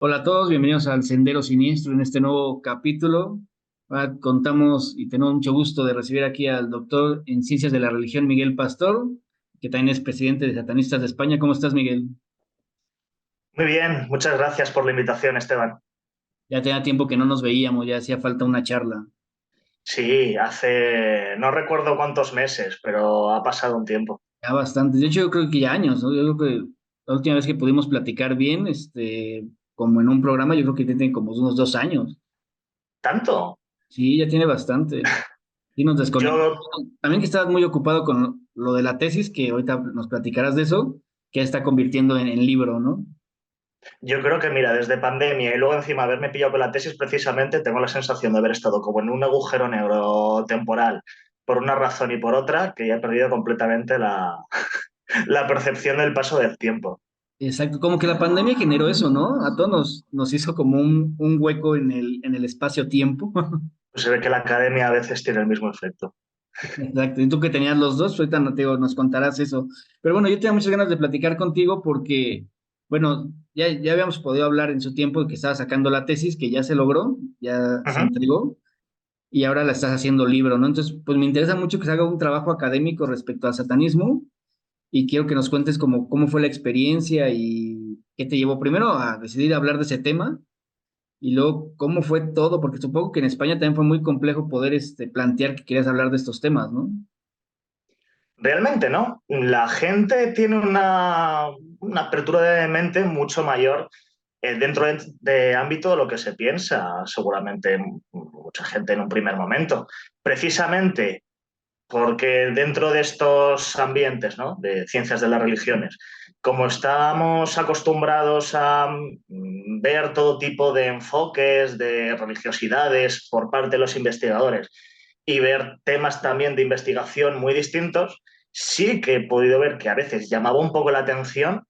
Hola a todos, bienvenidos al Sendero Siniestro en este nuevo capítulo. Contamos y tenemos mucho gusto de recibir aquí al doctor en Ciencias de la Religión, Miguel Pastor, que también es presidente de Satanistas de España. ¿Cómo estás, Miguel? Muy bien, muchas gracias por la invitación, Esteban. Ya tenía tiempo que no nos veíamos, ya hacía falta una charla. Sí, no recuerdo cuántos meses, pero ha pasado un tiempo. Ya bastante. De hecho, yo creo que ya años, ¿no? Yo creo que la última vez que pudimos platicar bien, como en un programa, yo creo que tiene como unos 2 años. ¿Tanto? Sí, ya tiene bastante. Y nos desconectamos. Yo, También que estabas muy ocupado con lo de la tesis, que ahorita nos platicarás de eso, que ya está convirtiendo en libro, ¿no? yo creo que, mira, desde pandemia y luego encima haberme pillado con la tesis, precisamente tengo la sensación de haber estado como en un agujero negro temporal por una razón y por otra, que ya he perdido completamente la percepción del paso del tiempo. Exacto, como que la pandemia generó eso, ¿no? A todos nos hizo como un hueco en el espacio-tiempo. Pues se ve que la academia a veces tiene el mismo efecto. Exacto, y tú que tenías los dos, ahorita no te digo, nos contarás eso. Pero bueno, yo tenía muchas ganas de platicar contigo porque, bueno, ya habíamos podido hablar en su tiempo de que estaba sacando la tesis, que ya se logró, ya se Ujú. entregó. Y ahora la estás haciendo libro, ¿no? Entonces, pues me interesa mucho que se haga un trabajo académico respecto al satanismo y quiero que nos cuentes cómo fue la experiencia y qué te llevó primero a decidir hablar de ese tema y luego cómo fue todo, porque supongo que en España también fue muy complejo poder plantear que querías hablar de estos temas, ¿no? Realmente no. La gente tiene una apertura de mente mucho mayor dentro de ámbito de lo que se piensa, seguramente mucha gente en un primer momento. Precisamente porque dentro de estos ambientes, ¿no?, de ciencias de las religiones, como estamos acostumbrados a ver todo tipo de enfoques, de religiosidades por parte de los investigadores y ver temas también de investigación muy distintos, sí que he podido ver que a veces llamaba un poco la atención,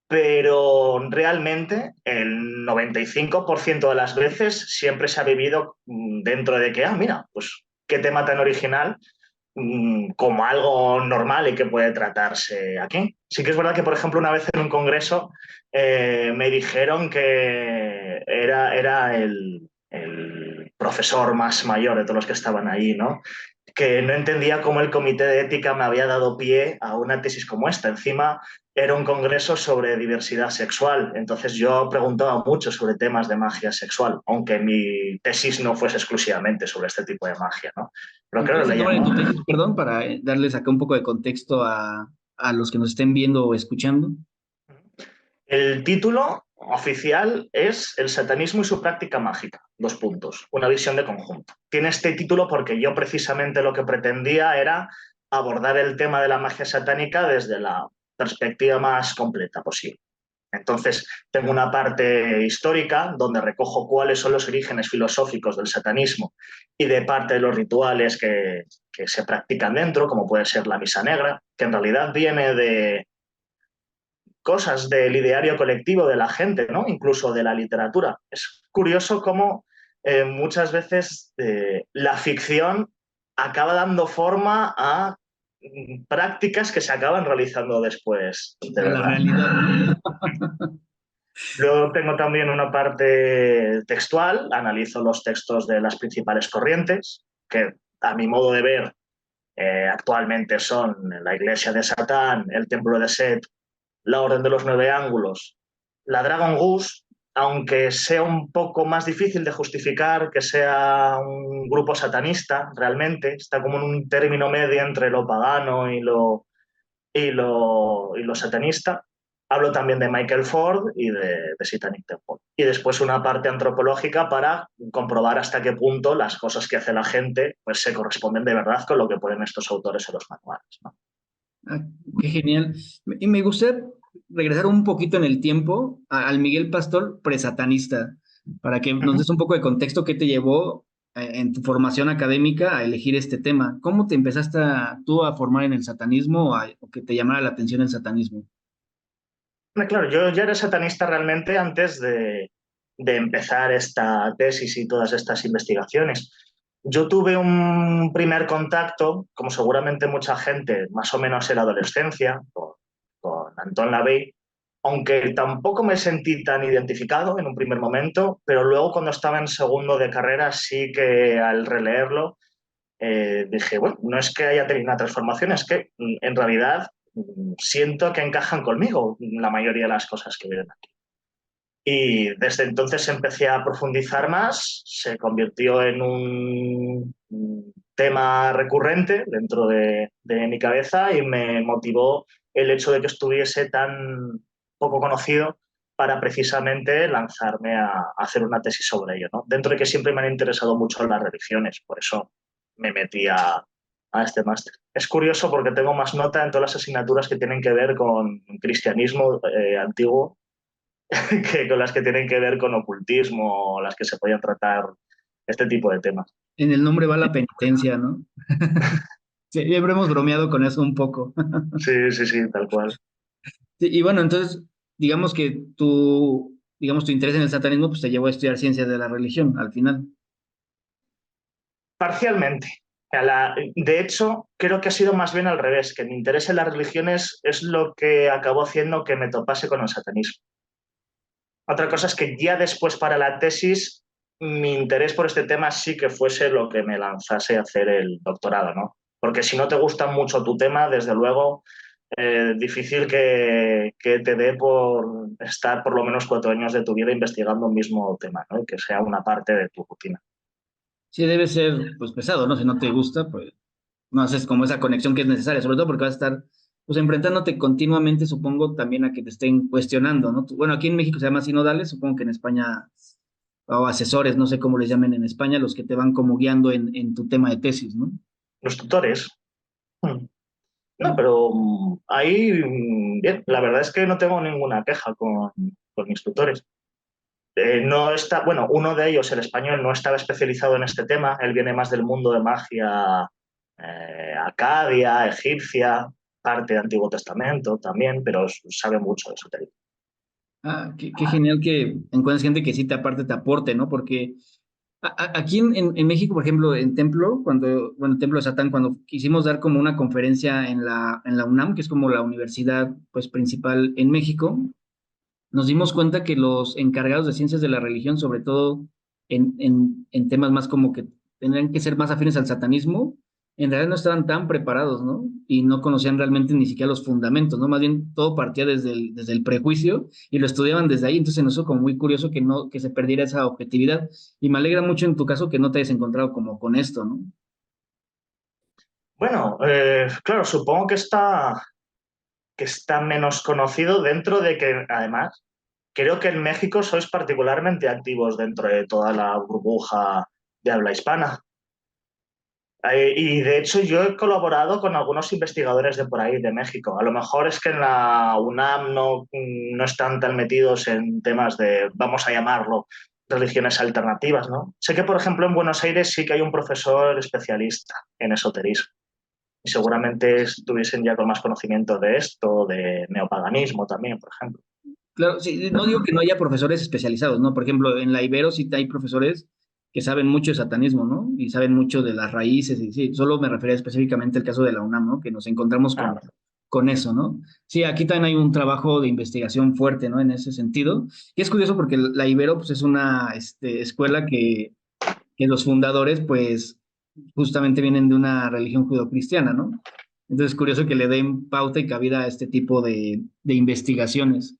pero realmente el 95% de las veces siempre se ha vivido dentro de que, mira, pues qué tema tan original, como algo normal y que puede tratarse aquí. Sí que es verdad que, por ejemplo, una vez en un congreso me dijeron que era el profesor más mayor de todos los que estaban ahí, ¿no?, que no entendía cómo el comité de ética me había dado pie a una tesis como esta. Encima, era un congreso sobre diversidad sexual, entonces yo preguntaba mucho sobre temas de magia sexual, aunque mi tesis no fuese exclusivamente sobre este tipo de magia, ¿no? Pero ¿Cuál claro, es el le nombre de llamó. tu tesis, perdón, para darles acá un poco de contexto a los que nos estén viendo o escuchando? El título oficial es El satanismo y su práctica mágica, dos puntos, una visión de conjunto. Tiene este título porque yo precisamente lo que pretendía era abordar el tema de la magia satánica desde la perspectiva más completa posible. Entonces, tengo una parte histórica donde recojo cuáles son los orígenes filosóficos del satanismo y de parte de los rituales que se practican dentro, como puede ser la misa negra, que en realidad viene de cosas del ideario colectivo de la gente, ¿no?, incluso de la literatura. Es curioso cómo muchas veces la ficción acaba dando forma a prácticas que se acaban realizando después de A la verdad. realidad, ¿no? Luego tengo también una parte textual, analizo los textos de las principales corrientes, que a mi modo de ver actualmente son la Iglesia de Satán, el Templo de Set, la Orden de los Nueve Ángulos, la Dragon Goose, aunque sea un poco más difícil de justificar que sea un grupo satanista, realmente está como en un término medio entre lo pagano y lo satanista. Hablo también de Michael Ford y de Satanic Temple. Y después una parte antropológica para comprobar hasta qué punto las cosas que hace la gente pues se corresponden de verdad con lo que ponen estos autores en los manuales, ¿no? Ah, qué genial. Y me gustaría regresar un poquito en el tiempo al Miguel Pastor presatanista, para que nos Uh-huh. des un poco de contexto qué te llevó en tu formación académica a elegir este tema. ¿Cómo te empezaste tú a formar en el satanismo o que te llamara la atención el satanismo? Claro, yo ya era satanista realmente antes de empezar esta tesis y todas estas investigaciones. Yo tuve un primer contacto, como seguramente mucha gente, más o menos en la adolescencia, con Anton LaVey, aunque tampoco me sentí tan identificado en un primer momento, pero luego cuando estaba en segundo de carrera sí que al releerlo dije, bueno, no es que haya tenido una transformación, es que en realidad siento que encajan conmigo la mayoría de las cosas que vienen aquí. Y desde entonces empecé a profundizar más, se convirtió en un tema recurrente dentro de mi cabeza y me motivó el hecho de que estuviese tan poco conocido para precisamente lanzarme a hacer una tesis sobre ello, ¿no? Dentro de que siempre me han interesado mucho las religiones, por eso me metí a este máster. Es curioso porque tengo más nota en todas las asignaturas que tienen que ver con cristianismo antiguo que con las que tienen que ver con ocultismo o las que se podían tratar este tipo de temas. En el nombre va la penitencia, ¿no? Sí, siempre hemos bromeado con eso un poco. Sí, sí, sí, tal cual. Sí, y bueno, entonces, digamos que digamos, tu interés en el satanismo, pues te llevó a estudiar ciencias de la religión, al final. Parcialmente. De hecho, creo que ha sido más bien al revés, que mi interés en las religiones es lo que acabó haciendo que me topase con el satanismo. Otra cosa es que ya después para la tesis mi interés por este tema sí que fuese lo que me lanzase a hacer el doctorado, ¿no? Porque si no te gusta mucho tu tema, desde luego, difícil que te dé por estar por lo menos 4 años de tu vida investigando un mismo tema, ¿no? Y que sea una parte de tu rutina. Sí, debe ser, pues, pesado, ¿no? Si no te gusta, pues, no haces como esa conexión que es necesaria, sobre todo porque vas a estar, pues, enfrentándote continuamente, supongo, también a que te estén cuestionando, ¿no? Bueno, aquí en México se llama sinodales, supongo que en España, o asesores, no sé cómo les llamen en España, los que te van como guiando en tu tema de tesis, ¿no? Los tutores. Hmm. No, pero ahí, bien, la verdad es que no tengo ninguna queja con mis tutores. No está, bueno, uno de ellos, el español, no estaba especializado en este tema. Él viene más del mundo de magia acadia, egipcia, parte de Antiguo Testamento también, pero sabe mucho de esoterismo. Ah, qué genial que encuentres gente que sí te aparte te aporte, ¿no? Porque aquí en México, por ejemplo, en Templo, bueno, Templo de Satán, cuando quisimos dar como una conferencia en la UNAM, que es como la universidad, pues, principal en México, nos dimos cuenta que los encargados de ciencias de la religión, sobre todo en temas más como que tendrían que ser más afines al satanismo, en realidad no estaban tan preparados, ¿no? Y no conocían realmente ni siquiera los fundamentos, ¿no? Más bien todo partía desde el prejuicio y lo estudiaban desde ahí. Entonces, nos hizo como muy curioso que no, que se perdiera esa objetividad. Y me alegra mucho en tu caso que no te hayas encontrado como con esto, ¿no? Bueno, claro, supongo que está menos conocido dentro de que, además, creo que en México sois particularmente activos dentro de toda la burbuja de habla hispana. Y de hecho yo he colaborado con algunos investigadores de por ahí, de México. A lo mejor es que en la UNAM no están tan metidos en temas de, vamos a llamarlo, religiones alternativas, ¿no? Sé que, por ejemplo, en Buenos Aires sí que hay un profesor especialista en esoterismo. Y seguramente estuviesen ya con más conocimiento de esto, de neopaganismo también, por ejemplo. Claro, sí, no digo que no haya profesores especializados, ¿no? Por ejemplo, en la Ibero sí hay profesores que saben mucho de satanismo, ¿no? Y saben mucho de las raíces, y sí, solo me refería específicamente al caso de la UNAM, ¿no? Que nos encontramos Ah, con eso, ¿no? Sí, aquí también hay un trabajo de investigación fuerte, ¿no? En ese sentido. Y es curioso porque la Ibero, pues, es una escuela que los fundadores, pues, justamente vienen de una religión judeocristiana, ¿no? Entonces es curioso que le den pauta y cabida a este tipo de investigaciones.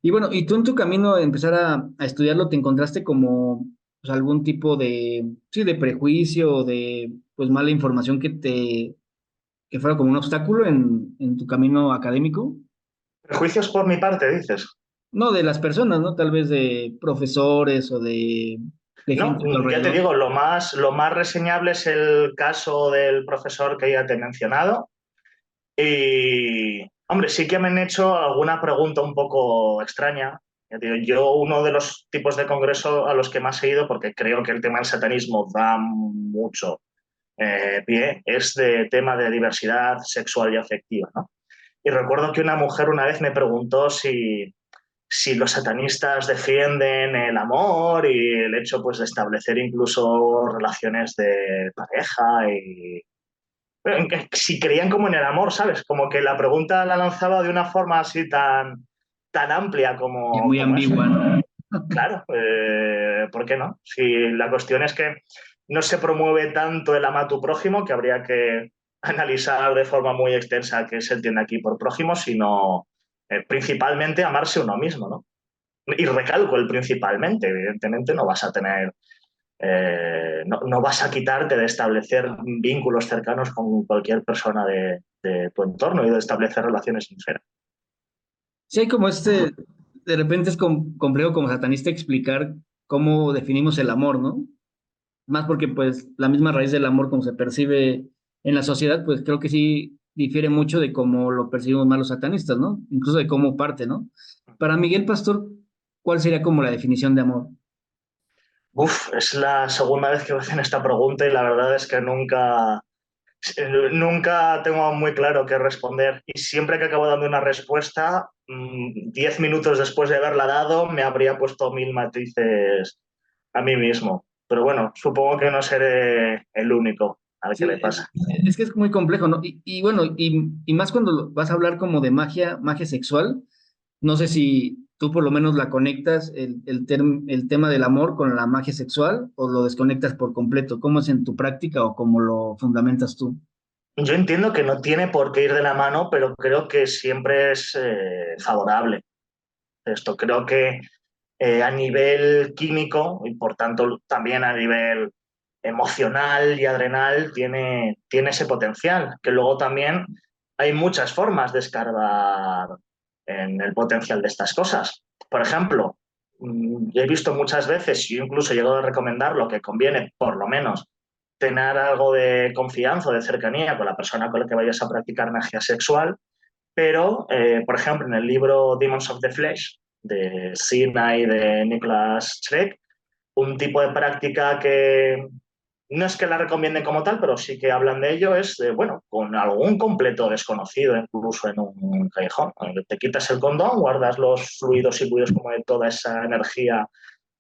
Y bueno, y tú en tu camino de empezar a estudiarlo, ¿te encontraste como, pues, algún tipo sí, de prejuicio o de, pues, mala información que fuera como un obstáculo en tu camino académico? prejuicios por mi parte, dices. No de las personas, ¿no? Tal vez de profesores o de No, gente a tu ya te alrededor. digo, lo más reseñable es el caso del profesor que ya te he mencionado. Y, hombre, sí que me han hecho alguna pregunta un poco extraña. Ya te digo, yo uno de los tipos de congreso a los que más he ido, porque creo que el tema del satanismo da mucho pie, es de tema de diversidad sexual y afectiva, ¿no? Y recuerdo que una mujer una vez me preguntó si los satanistas defienden el amor y el hecho pues, de establecer incluso relaciones de pareja y si creían como en el amor, ¿sabes? Como que la pregunta la lanzaba de una forma así tan, tan amplia Y muy como eso. ambigua, ¿no? Claro, ¿por qué no? Si la cuestión es que no se promueve tanto el ama a tu prójimo, que habría que analizar de forma muy extensa qué se entiende aquí por prójimo, sino principalmente amarse uno mismo, ¿no? Y recalco el principalmente, evidentemente no vas a tener, no vas a quitarte de establecer vínculos cercanos con cualquier persona de tu entorno y de establecer relaciones sinceras. Sí, hay como de repente es complejo como satanista explicar cómo definimos el amor, ¿no? Más porque pues la misma raíz del amor como se percibe en la sociedad, pues creo que sí difiere mucho de cómo lo percibimos más los satanistas, ¿no? Incluso de cómo parte, ¿no? Para Miguel Pastor, ¿cuál sería como la definición de amor? Uf, es la segunda vez que me hacen esta pregunta y la verdad es que nunca tengo muy claro qué responder y siempre que acabo dando una respuesta, 10 minutos después de haberla dado, me habría puesto mil matices a mí mismo. Pero bueno, supongo que no seré el único al que Sí, le pasa. es que es muy complejo, ¿no? Y bueno, y más cuando vas a hablar como de magia, magia sexual, no sé si tú por lo menos la conectas el tema del amor con la magia sexual o lo desconectas por completo. ¿Cómo es en tu práctica o cómo lo fundamentas tú? Yo entiendo que no tiene por qué ir de la mano, pero creo que siempre es favorable esto. Creo que a nivel químico y por tanto también a nivel emocional y adrenal tiene ese potencial, que luego también hay muchas formas de escarbar en el potencial de estas cosas. Por ejemplo, he visto muchas veces, y incluso he llegado a recomendar lo que conviene, por lo menos, tener algo de confianza o de cercanía con la persona con la que vayas a practicar magia sexual, pero, por ejemplo, en el libro Demons of the Flesh, de Sina y de Nicholas Schreck, un tipo de práctica que no es que la recomienden como tal, pero sí que hablan de ello, es, bueno, con algún completo desconocido, incluso en un callejón. Te quitas el condón, guardas los fluidos y fluidos como de toda esa energía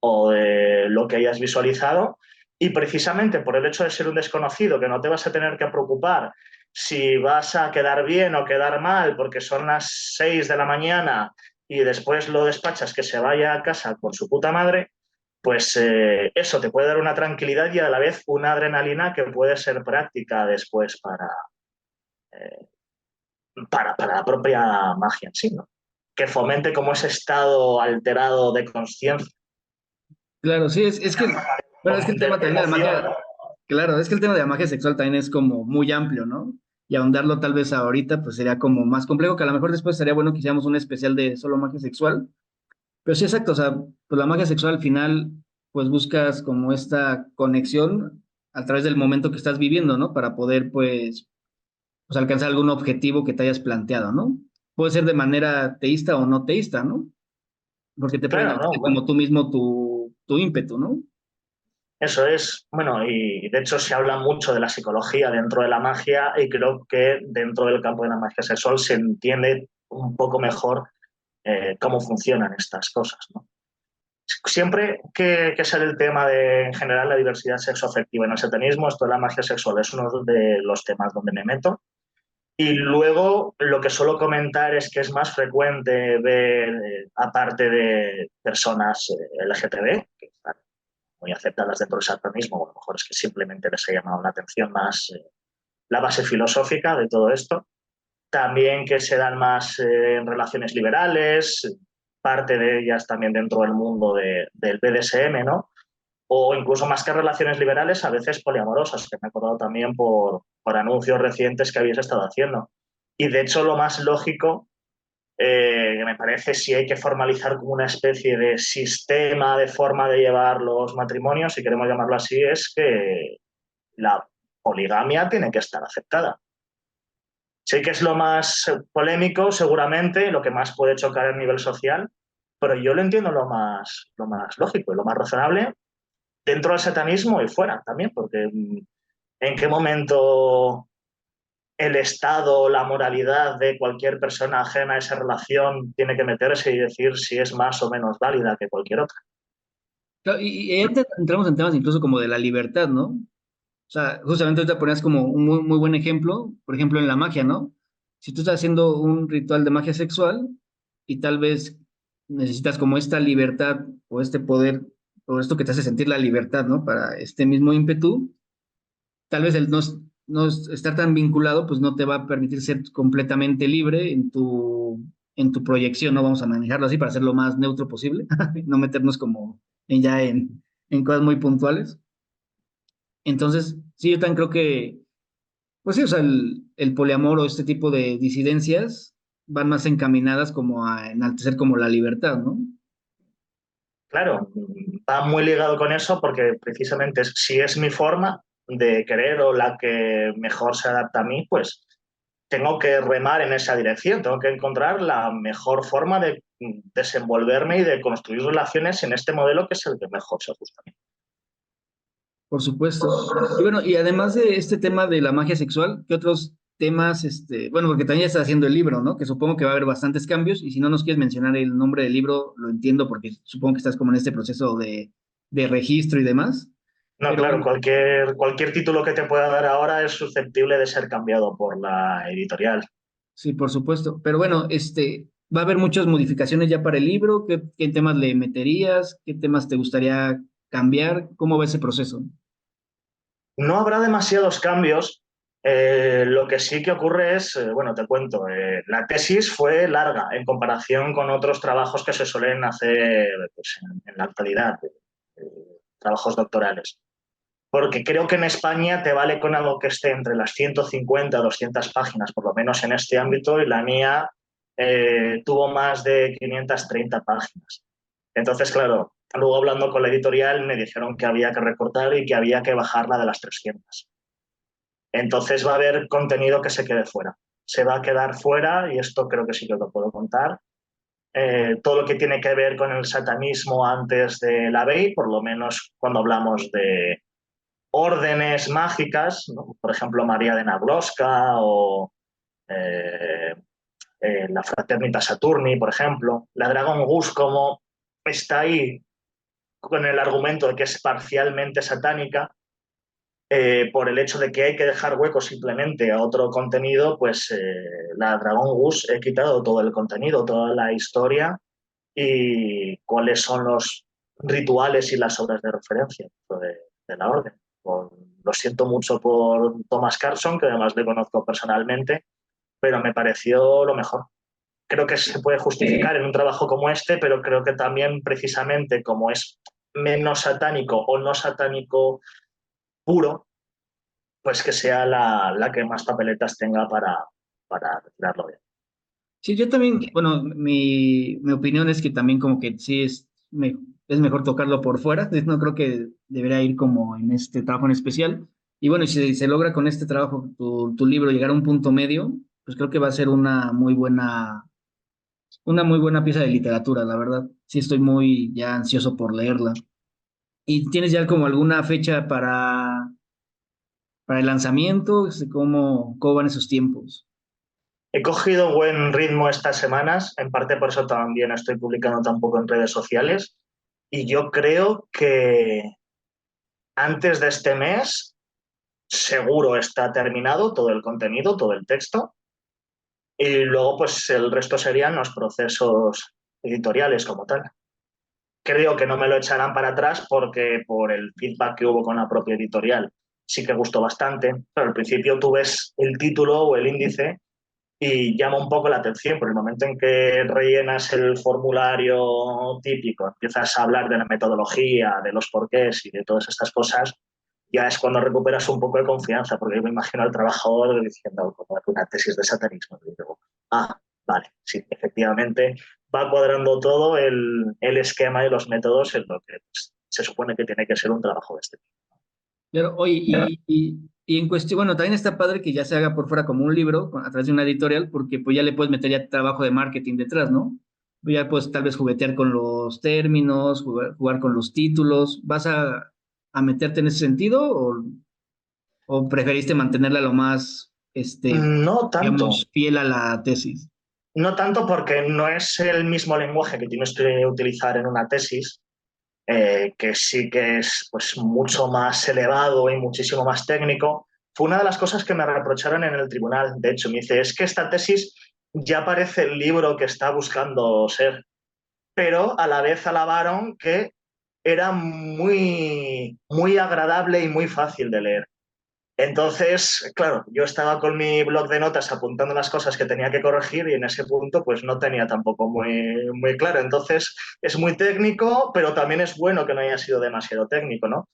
o de lo que hayas visualizado, y precisamente por el hecho de ser un desconocido, que no te vas a tener que preocupar si vas a quedar bien o quedar mal, porque son las 6 de la mañana y después lo despachas que se vaya a casa con su puta madre, pues eso te puede dar una tranquilidad y a la vez una adrenalina que puede ser práctica después eh, para la propia magia en sí, ¿no? Que fomente como ese estado alterado de conciencia, Claro, sí, es que, bueno, es que el de tema también de la emoción. magia, claro, es que el tema de la magia sexual también es como muy amplio, ¿no? Y ahondarlo tal vez ahorita, pues sería como más complejo, que a lo mejor después sería bueno que hiciéramos un especial de solo magia sexual. Pero sí, exacto, o sea, pues la magia sexual al final, pues buscas como esta conexión a través del momento que estás viviendo, ¿no? Para poder, pues alcanzar algún objetivo que te hayas planteado, ¿no? Puede ser de manera teísta o no teísta, ¿no? Porque te pueden Claro, hacer no, bueno, como tú mismo tu ímpetu, ¿no? eso es, bueno, y de hecho se habla mucho de la psicología dentro de la magia y creo que dentro del campo de la magia sexual se entiende un poco mejor cómo funcionan estas cosas, ¿no? Siempre que sale el tema de, en general, la diversidad sexoafectiva en el satanismo, esto de la magia sexual es uno de los temas donde me meto. Y luego lo que suelo comentar es que es más frecuente ver, aparte de personas LGTB, que están muy aceptadas dentro del satanismo, o a lo mejor es que simplemente les ha llamado la atención más la base filosófica de todo esto. También que se dan más en relaciones liberales, parte de ellas también dentro del mundo del BDSM, ¿no? O incluso más que relaciones liberales, a veces poliamorosas, que me he acordado también por anuncios recientes que habéis estado haciendo. Y de hecho lo más lógico, que me parece, si hay que formalizar como una especie de sistema, de forma de llevar los matrimonios, si queremos llamarlo así, es que la poligamia tiene que estar aceptada. Sé que es lo más polémico, seguramente, lo que más puede chocar a nivel social, pero yo lo entiendo lo más lógico y lo más razonable dentro del satanismo y fuera también, porque ¿en qué momento el Estado, la moralidad de cualquier persona ajena a esa relación tiene que meterse y decir si es más o menos válida que cualquier otra? Claro, y ahí entramos en temas incluso como de la libertad, ¿no? O sea, justamente ahorita ponías como un muy, muy buen ejemplo, por ejemplo, en la magia, ¿no? Si tú estás haciendo un ritual de magia sexual y tal vez necesitas como esta libertad o este poder o esto que te hace sentir la libertad, ¿no? Para este mismo ímpetu, tal vez el estar tan vinculado, pues no te va a permitir ser completamente libre en tu proyección, ¿no? Vamos a manejarlo así para ser lo más neutro posible, no meternos como en cosas muy puntuales. Entonces, sí, yo también creo que, pues sí, o sea, el poliamor o este tipo de disidencias van más encaminadas como a enaltecer como la libertad, ¿no? Claro, va muy ligado con eso porque precisamente si es mi forma de querer o la que mejor se adapta a mí, pues tengo que remar en esa dirección, tengo que encontrar la mejor forma de desenvolverme y de construir relaciones en este modelo que es el que mejor se ajusta a mí. Por supuesto. Y bueno, y además de este tema de la magia sexual, ¿qué otros temas, bueno, porque también ya estás haciendo el libro, ¿no? Que supongo que va a haber bastantes cambios, y si no nos quieres mencionar el nombre del libro, lo entiendo porque supongo que estás como en este proceso de registro y demás. No, Pero claro, bueno, cualquier título que te pueda dar ahora es susceptible de ser cambiado por la editorial. sí, por supuesto. Pero bueno, va a haber muchas modificaciones ya para el libro. ¿Qué temas le meterías? ¿Qué temas te gustaría cambiar? ¿Cómo va ese proceso? No habrá demasiados cambios. Lo que sí que ocurre es, bueno, te cuento, la tesis fue larga en comparación con otros trabajos que se suelen hacer pues, en la actualidad, eh, trabajos doctorales. Porque creo que en España te vale con algo que esté entre las 150 a 200 páginas, por lo menos en este ámbito, y la mía tuvo más de 530 páginas. Entonces, claro, luego hablando con la editorial me dijeron que había que recortar y que había que bajarla de las 300. Entonces va a haber contenido que se quede fuera. Se va a quedar fuera, y esto creo que sí que lo puedo contar, todo lo que tiene que ver con el satanismo antes de la ley, por lo menos cuando hablamos de órdenes mágicas, ¿no? Por ejemplo, María de Naglosca o eh, la Fraternita Saturni, por ejemplo. La Dragon Gus como está ahí con el argumento de que es parcialmente satánica, por el hecho de que hay que dejar huecos simplemente a otro contenido, pues la Dragon Gus he quitado todo el contenido, toda la historia y cuáles son los rituales y las obras de referencia de la orden. Lo siento mucho por Thomas Carson, que además le conozco personalmente, pero me pareció lo mejor. Creo que se puede justificar en un trabajo como este, pero creo que también precisamente como es menos satánico o no satánico puro, pues que sea la que más papeletas tenga para retirarlo bien. Sí, yo también, bueno, mi opinión es que también como que sí es mejor tocarlo por fuera. No creo que debería ir como en este trabajo en especial. Y bueno, y si se logra con este trabajo, tu libro, llegar a un punto medio, pues creo que va a ser una muy buena pieza de literatura, la verdad. Sí, estoy muy ya ansioso por leerla. ¿Y tienes ya como alguna fecha para el lanzamiento? ¿Cómo van esos tiempos? He cogido buen ritmo estas semanas, en parte por eso también estoy publicando tan poco en redes sociales, y yo creo que antes de este mes seguro está terminado todo el contenido, todo el texto, y luego pues el resto serían los procesos editoriales como tal. Creo que no me lo echarán para atrás porque por el feedback que hubo con la propia editorial sí que gustó bastante, pero al principio tú ves el título o el índice y llama un poco la atención, por el momento en que rellenas el formulario típico, empiezas a hablar de la metodología, de los porqués y de todas estas cosas, ya es cuando recuperas un poco de confianza, porque yo me imagino al trabajador diciendo, como una tesis de satanismo, y digo, ah, vale, sí, efectivamente va cuadrando todo el esquema y los métodos en lo que pues, se supone que tiene que ser un trabajo de este tipo. Pero, oye, y en cuestión, bueno, también está padre que ya se haga por fuera como un libro a través de una editorial, porque pues ya le puedes meter ya trabajo de marketing detrás, ¿no? Ya puedes tal vez juguetear con los términos, jugar con los títulos. ¿Vas a meterte en ese sentido o preferiste mantenerla lo más, No tanto, digamos, fiel a la tesis? no tanto porque no es el mismo lenguaje que tienes que utilizar en una tesis, que sí que es pues, mucho más elevado y muchísimo más técnico. Fue una de las cosas que me reprocharon en el tribunal. De hecho, me dice, es que esta tesis ya parece el libro que está buscando ser, pero a la vez alabaron que era muy, muy agradable y muy fácil de leer. Entonces, claro, yo estaba con mi blog de notas apuntando las cosas que tenía que corregir y en ese punto pues no tenía tampoco muy, muy claro. Entonces, es muy técnico, pero también es bueno que no haya sido demasiado técnico, ¿no?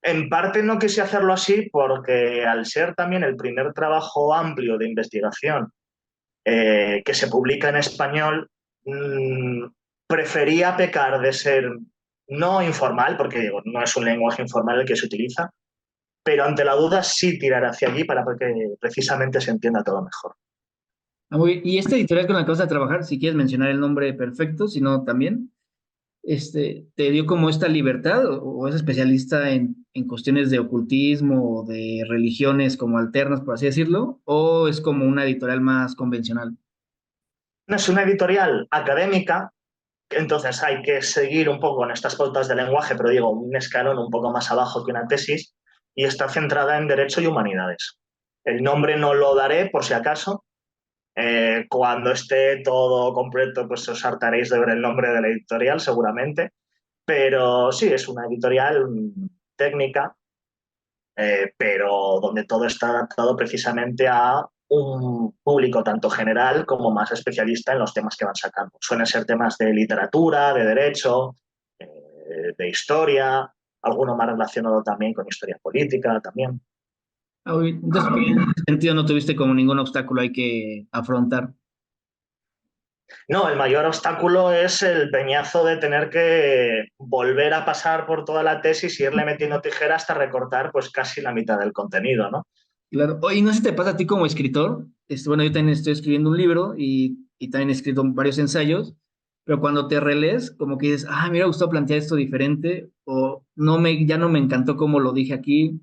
En parte no quise hacerlo así porque al ser también el primer trabajo amplio de investigación que se publica en español, prefería pecar de ser no informal, porque digo, no es un lenguaje informal el que se utiliza, pero ante la duda sí tirar hacia allí para que precisamente se entienda todo mejor. Y esta editorial con la que vas a trabajar, si quieres mencionar el nombre perfecto, si no también, ¿te dio como esta libertad o es especialista en cuestiones de ocultismo o de religiones como alternas, por así decirlo? ¿O es como una editorial más convencional? No es una editorial académica, entonces hay que seguir un poco en estas pautas de lenguaje, pero digo, un escalón un poco más abajo que una tesis, y está centrada en Derecho y Humanidades. El nombre no lo daré por si acaso. Cuando esté todo completo, pues os hartaréis de ver el nombre de la editorial, seguramente. Pero sí, es una editorial técnica, pero donde todo está adaptado precisamente a un público tanto general como más especialista en los temas que van sacando. Suelen ser temas de literatura, de derecho, de historia, alguno más relacionado también con historia política también. Entonces, en ese sentido no tuviste como ningún obstáculo hay que afrontar. No, el mayor obstáculo es el peñazo de tener que volver a pasar por toda la tesis y irle metiendo tijera hasta recortar pues casi la mitad del contenido, ¿no? Claro. Oye, no sé si te pasa a ti como escritor. Bueno, yo también estoy escribiendo un libro y también he escrito varios ensayos, pero cuando te relees, como que dices, ah, me hubiera gustado plantear esto diferente, o ya no me encantó como lo dije aquí.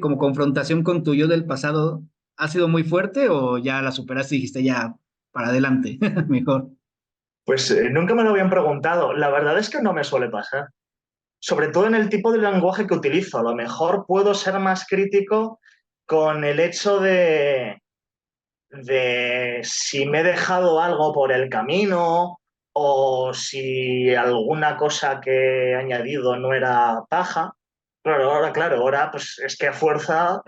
Como confrontación con tu yo del pasado, ¿ha sido muy fuerte o ya la superaste y dijiste ya para adelante? Mejor. Pues nunca me lo habían preguntado. La verdad es que no me suele pasar. Sobre todo en el tipo de lenguaje que utilizo. A lo mejor puedo ser más crítico con el hecho de si me he dejado algo por el camino o si alguna cosa que he añadido no era paja. Claro, ahora pues es que a fuerza,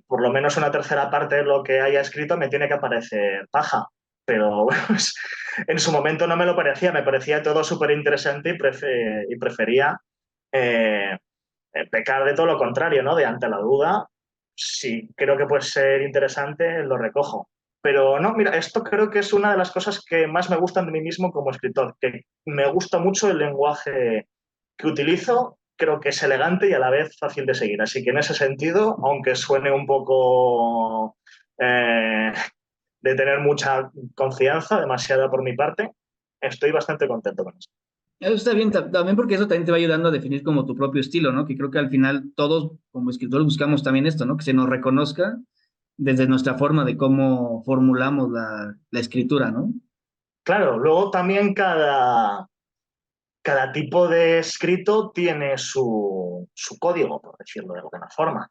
por lo menos una tercera parte de lo que haya escrito me tiene que parecer paja. Pero bueno, pues, en su momento no me lo parecía, me parecía todo súper interesante y prefería eh, pecar de todo lo contrario, ¿no? De ante la duda, sí, creo que puede ser interesante, lo recojo. Pero no, mira, esto creo que es una de las cosas que más me gustan de mí mismo como escritor, que me gusta mucho el lenguaje que utilizo, creo que es elegante y a la vez fácil de seguir. Así que en ese sentido, aunque suene un poco de tener mucha confianza, demasiada por mi parte, estoy bastante contento con eso. Eso está bien, también porque eso también te va ayudando a definir como tu propio estilo, ¿no? Que creo que al final todos como escritores buscamos también esto, ¿no? Que se nos reconozca desde nuestra forma de cómo formulamos la escritura, ¿no? Claro, luego también cada tipo de escrito tiene su código, por decirlo de alguna forma.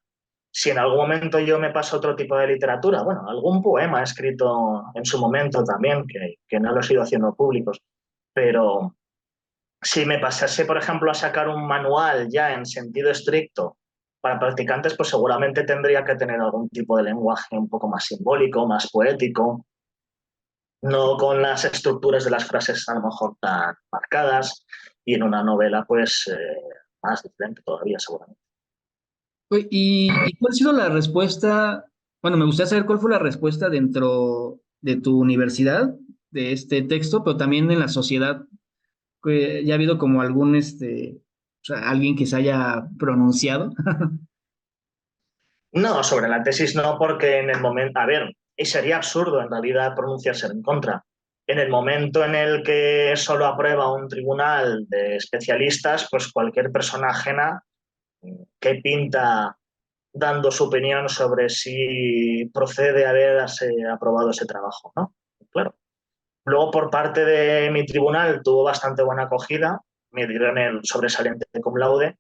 Si en algún momento yo me paso a otro tipo de literatura, bueno, algún poema he escrito en su momento también, que no los he ido haciendo públicos, pero si me pasase, por ejemplo, a sacar un manual ya en sentido estricto para practicantes, pues seguramente tendría que tener algún tipo de lenguaje un poco más simbólico, más poético, no con las estructuras de las frases a lo mejor tan marcadas, y en una novela pues más diferente todavía seguramente. Oye, ¿y cuál ha sido la respuesta? Bueno, me gustaría saber cuál fue la respuesta dentro de tu universidad de este texto, pero también en la sociedad, que ya ha habido como o sea, alguien que se haya pronunciado. No, sobre la tesis no, porque en el momento, a ver, y sería absurdo en realidad pronunciarse en contra. En el momento en el que solo aprueba un tribunal de especialistas, pues cualquier persona ajena que pinta dando su opinión sobre si procede haberse aprobado ese trabajo, ¿no? Claro. Luego, por parte de mi tribunal, tuvo bastante buena acogida, me dieron el sobresaliente cum laude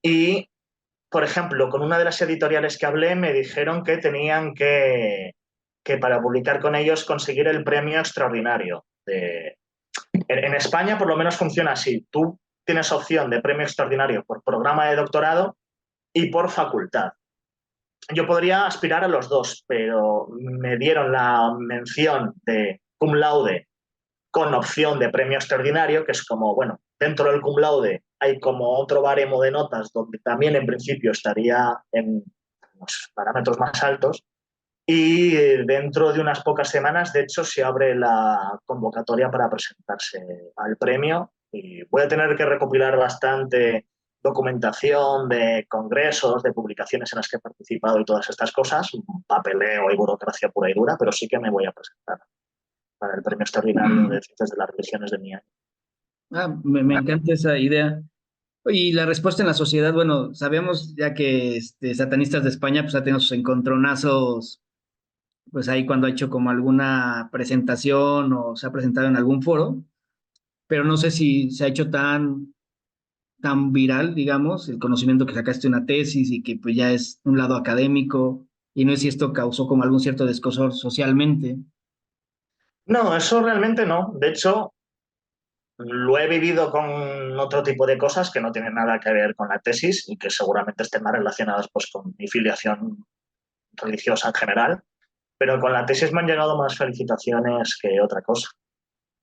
y, por ejemplo, con una de las editoriales que hablé me dijeron que tenían que que para publicar con ellos conseguir el premio extraordinario. En España por lo menos funciona así. Tú tienes opción de premio extraordinario por programa de doctorado y por facultad. Yo podría aspirar a los dos, pero me dieron la mención de cum laude con opción de premio extraordinario, que es como, bueno, dentro del cum laude hay como otro baremo de notas donde también en principio estaría en los parámetros más altos. Y dentro de unas pocas semanas, de hecho, se abre la convocatoria para presentarse al premio y voy a tener que recopilar bastante documentación de congresos, de publicaciones en las que he participado y todas estas cosas, un papeleo y burocracia pura y dura, pero sí que me voy a presentar para el premio extraordinario de Ciencias de las Religiones de mi año. Me encanta esa idea. Y la respuesta en la sociedad, bueno, sabemos ya que Satanistas de España pues ha tenido sus encontronazos, pues ahí cuando ha hecho como alguna presentación o se ha presentado en algún foro, pero no sé si se ha hecho tan viral, digamos, el conocimiento que sacaste una tesis y que pues ya es un lado académico, y no sé si esto causó como algún cierto descosor socialmente. No, eso realmente no. De hecho, lo he vivido con otro tipo de cosas que no tienen nada que ver con la tesis y que seguramente estén más relacionadas pues, con mi filiación religiosa en general, pero con la tesis me han llegado más felicitaciones que otra cosa.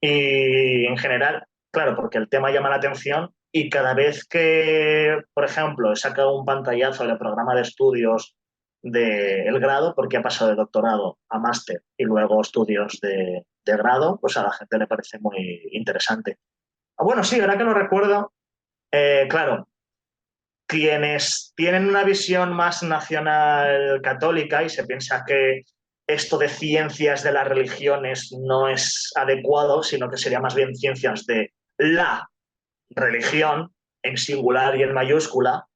Y en general, claro, porque el tema llama la atención y cada vez que, por ejemplo, he sacado un pantallazo del programa de estudios del grado, porque ha pasado de doctorado a máster y luego estudios de grado, pues a la gente le parece muy interesante. Bueno, sí, ahora que lo recuerdo, claro, quienes tienen una visión más nacional católica y se piensa que esto de ciencias de las religiones no es adecuado, sino que sería más bien ciencias de la religión, en singular y en mayúscula.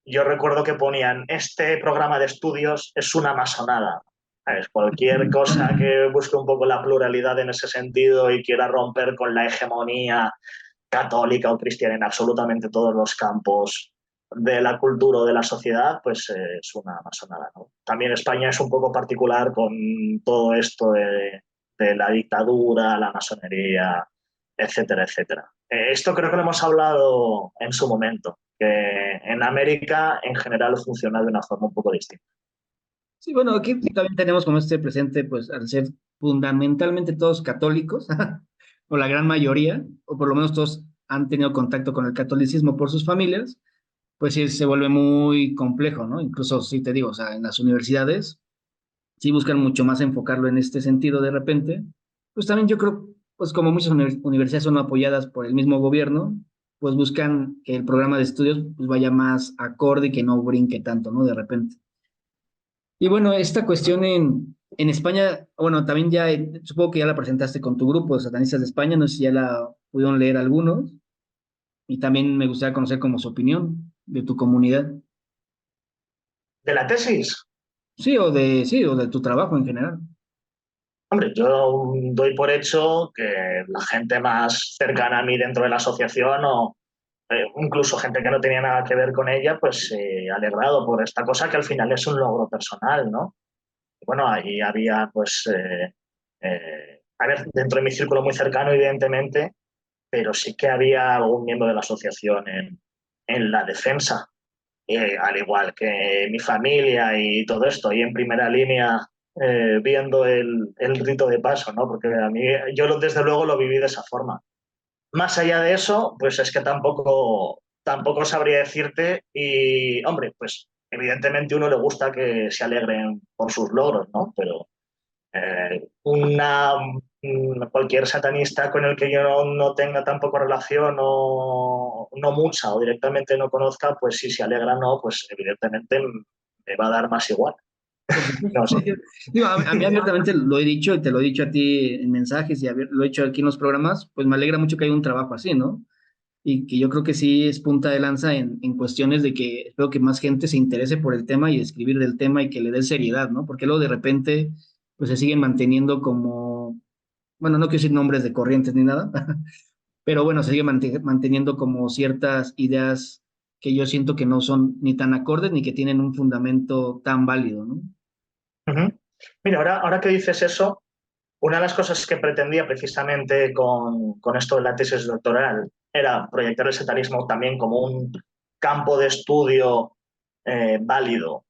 Yo recuerdo que ponían, este programa de estudios es una masonada. ¿Sabes? Cualquier cosa que busque un poco la pluralidad en ese sentido y quiera romper con la hegemonía católica o cristiana en absolutamente todos los campos de la cultura o de la sociedad, pues es una masonada, ¿no? También España es un poco particular con todo esto de la dictadura, la masonería, etcétera, etcétera. Esto creo que lo hemos hablado en su momento, que en América en general funciona de una forma un poco distinta. Sí, bueno, aquí también tenemos como este presente, pues al ser fundamentalmente todos católicos, o la gran mayoría, o por lo menos todos han tenido contacto con el catolicismo por sus familias, pues sí se vuelve muy complejo, ¿no? Incluso, sí te digo, o sea, en las universidades sí buscan mucho más enfocarlo en este sentido de repente. Pues también yo creo, pues como muchas universidades son apoyadas por el mismo gobierno, pues buscan que el programa de estudios pues vaya más acorde y que no brinque tanto, ¿no? De repente. Y bueno, esta cuestión en España, bueno, también ya, supongo que ya la presentaste con tu grupo de satanistas de España, no sé si ya la pudieron leer algunos, y también me gustaría conocer como su opinión de tu comunidad. De la tesis, Sí, o de tu trabajo en general. hombre, yo doy por hecho que la gente más cercana a mí dentro de la asociación o incluso gente que no tenía nada que ver con ella, pues alegrado por esta cosa que al final es un logro personal, ¿no? Bueno, ahí había, pues, a ver, dentro de mi círculo muy cercano, evidentemente, pero sí que había algún miembro de la asociación en la defensa, al igual que mi familia y todo esto, y en primera línea viendo el rito de paso, ¿no? Porque a mí, desde luego lo viví de esa forma. Más allá de eso, pues es que tampoco sabría decirte y, hombre, pues evidentemente a uno le gusta que se alegren por sus logros, ¿no? Pero cualquier satanista con el que yo no tenga tampoco relación o no mucha o directamente no conozca, pues si se alegra o no, pues evidentemente me va a dar más igual. Por supuesto. No sé. Digo, a mí abiertamente lo he dicho y te lo he dicho a ti en mensajes y lo he hecho aquí en los programas, pues me alegra mucho que haya un trabajo así, ¿no? Y que yo creo que sí es punta de lanza en cuestiones de que espero que más gente se interese por el tema y escribir del tema y que le dé seriedad, ¿no? Porque luego de repente, pues se siguen manteniendo como, bueno, no quiero decir nombres de corrientes ni nada, pero bueno, se sigue manteniendo como ciertas ideas que yo siento que no son ni tan acordes ni que tienen un fundamento tan válido, ¿no? Ujú. Mira, ahora que dices eso, una de las cosas que pretendía precisamente con esto de la tesis doctoral era proyectar el satanismo también como un campo de estudio válido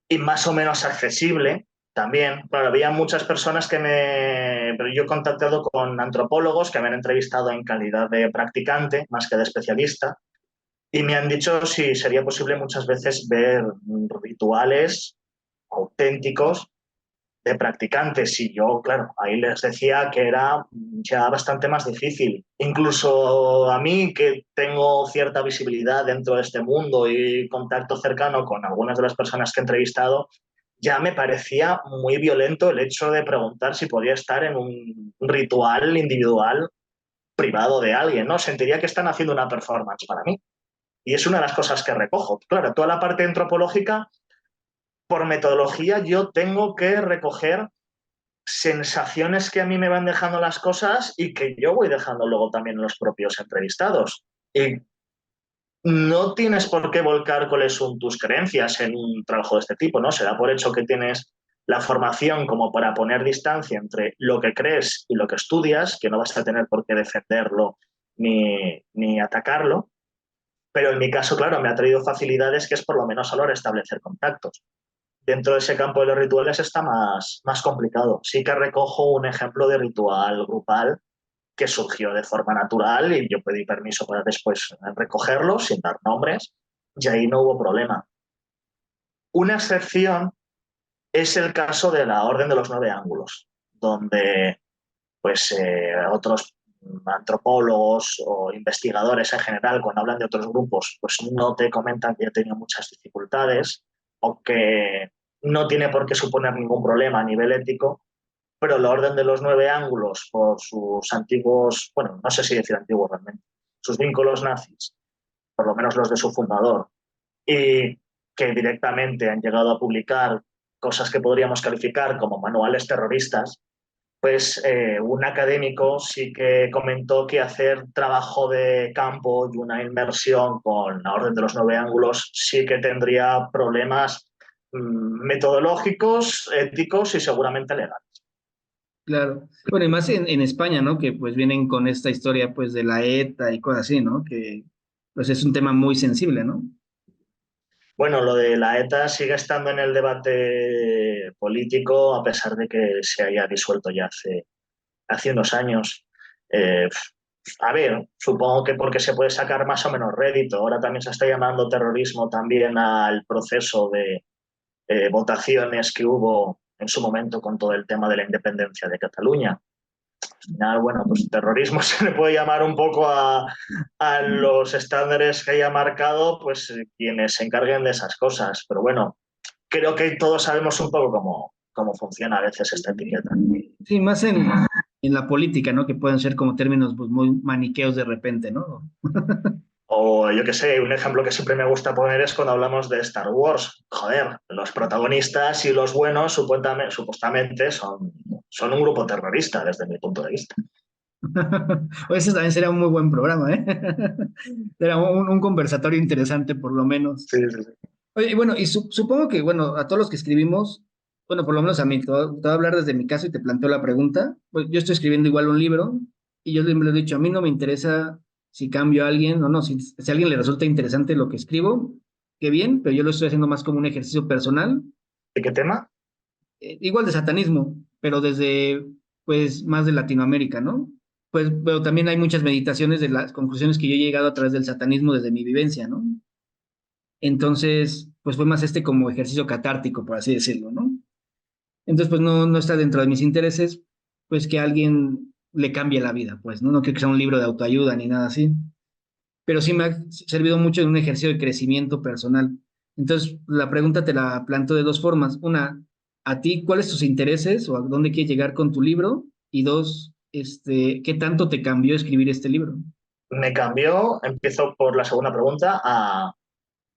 y más o menos accesible también. Claro, había muchas personas Pero yo he contactado con antropólogos que me han entrevistado en calidad de practicante, más que de especialista, y me han dicho si sería posible muchas veces ver rituales auténticos de practicantes y yo, claro, ahí les decía que era ya bastante más difícil. Incluso a mí, que tengo cierta visibilidad dentro de este mundo y contacto cercano con algunas de las personas que he entrevistado, ya me parecía muy violento el hecho de preguntar si podía estar en un ritual individual privado de alguien, ¿no? Sentiría que están haciendo una performance para mí. Y es una de las cosas que recojo. Claro, toda la parte antropológica, por metodología, yo tengo que recoger sensaciones que a mí me van dejando las cosas y que yo voy dejando luego también en los propios entrevistados. Y no tienes por qué volcar cuáles son tus creencias en un trabajo de este tipo, ¿no? Se da por hecho que tienes la formación como para poner distancia entre lo que crees y lo que estudias, que no vas a tener por qué defenderlo ni atacarlo. Pero en mi caso, claro, me ha traído facilidades que es por lo menos a la hora de establecer contactos. Dentro de ese campo de los rituales está más complicado. Sí que recojo un ejemplo de ritual grupal que surgió de forma natural y yo pedí permiso para después recogerlo sin dar nombres y ahí no hubo problema. Una excepción es el caso de la Orden de los Nueve Ángulos, donde pues otros antropólogos o investigadores en general, cuando hablan de otros grupos, pues no te comentan que ya tenido muchas dificultades o que no tiene por qué suponer ningún problema a nivel ético, pero la Orden de los Nueve Ángulos, por sus antiguos, bueno, no sé si decir antiguos realmente, sus vínculos nazis, por lo menos los de su fundador, y que directamente han llegado a publicar cosas que podríamos calificar como manuales terroristas, pues un académico sí que comentó que hacer trabajo de campo y una inmersión con la Orden de los Nueve Ángulos sí que tendría problemas metodológicos, éticos y seguramente legales. Claro. Bueno, y más en España, ¿no? Que pues vienen con esta historia pues de la ETA y cosas así, ¿no? Que pues es un tema muy sensible, ¿no? Bueno, lo de la ETA sigue estando en el debate político a pesar de que se haya disuelto ya hace unos años. Eh, a ver, supongo que porque se puede sacar más o menos rédito. Ahora también se está llamando terrorismo también al proceso de votaciones que hubo en su momento con todo el tema de la independencia de Cataluña. Al final, bueno, pues terrorismo se le puede llamar un poco a los estándares que haya marcado, pues quienes se encarguen de esas cosas. Pero bueno, creo que todos sabemos un poco cómo funciona a veces esta etiqueta. Sí, más en la política, ¿no? Que pueden ser como términos pues muy maniqueos de repente, ¿no? O yo qué sé, un ejemplo que siempre me gusta poner es cuando hablamos de Star Wars. Joder, los protagonistas y los buenos supuestamente son un grupo terrorista desde mi punto de vista. O ese también sería un muy buen programa, ¿eh? Era un conversatorio interesante, por lo menos. Sí, sí, sí. Oye, y bueno, y supongo que, bueno, a todos los que escribimos, bueno, por lo menos a mí, te voy a hablar desde mi caso y te planteo la pregunta. Pues yo estoy escribiendo igual un libro y yo siempre le he dicho, a mí no me interesa si cambio a alguien o no, si a alguien le resulta interesante lo que escribo, qué bien, pero yo lo estoy haciendo más como un ejercicio personal, ¿De qué tema? igual de satanismo, pero desde, pues, más de Latinoamérica, ¿no? Pues, pero también hay muchas meditaciones de las conclusiones que yo he llegado a través del satanismo desde mi vivencia, ¿no? Entonces, pues fue más este como ejercicio catártico, por así decirlo, ¿no? Entonces, pues no está dentro de mis intereses, pues que a alguien le cambie la vida, pues, ¿no? No creo que sea un libro de autoayuda ni nada así, pero sí me ha servido mucho en un ejercicio de crecimiento personal. Entonces, la pregunta te la planteo de dos formas. Una, a ti, ¿cuáles tus intereses o a dónde quieres llegar con tu libro? Y dos, ¿qué tanto te cambió escribir este libro? Me cambió, empiezo por la segunda pregunta, a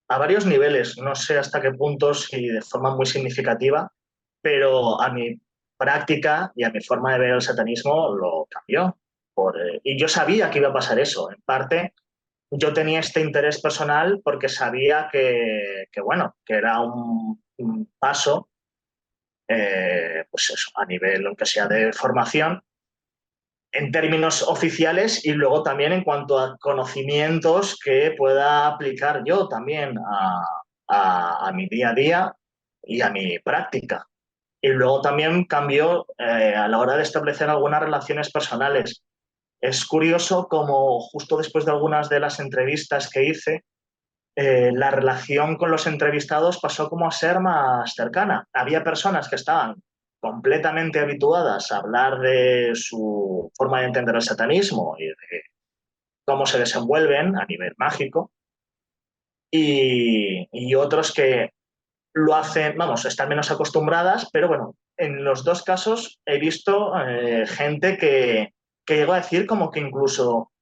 varios niveles. No sé hasta qué puntos y de forma muy significativa, pero a mi práctica y a mi forma de ver el satanismo lo cambió. Y yo sabía que iba a pasar eso. En parte, yo tenía este interés personal porque sabía que bueno, que era un paso pues eso, a nivel, aunque sea de formación, en términos oficiales y luego también en cuanto a conocimientos que pueda aplicar yo también a mi día a día y a mi práctica. Y luego también cambió a la hora de establecer algunas relaciones personales. Es curioso como justo después de algunas de las entrevistas que hice, la relación con los entrevistados pasó como a ser más cercana. Había personas que estaban completamente habituadas a hablar de su forma de entender el satanismo y de cómo se desenvuelven a nivel mágico, y otros que lo hacen, vamos, están menos acostumbradas, pero bueno, en los dos casos he visto gente que llegó a decir como que incluso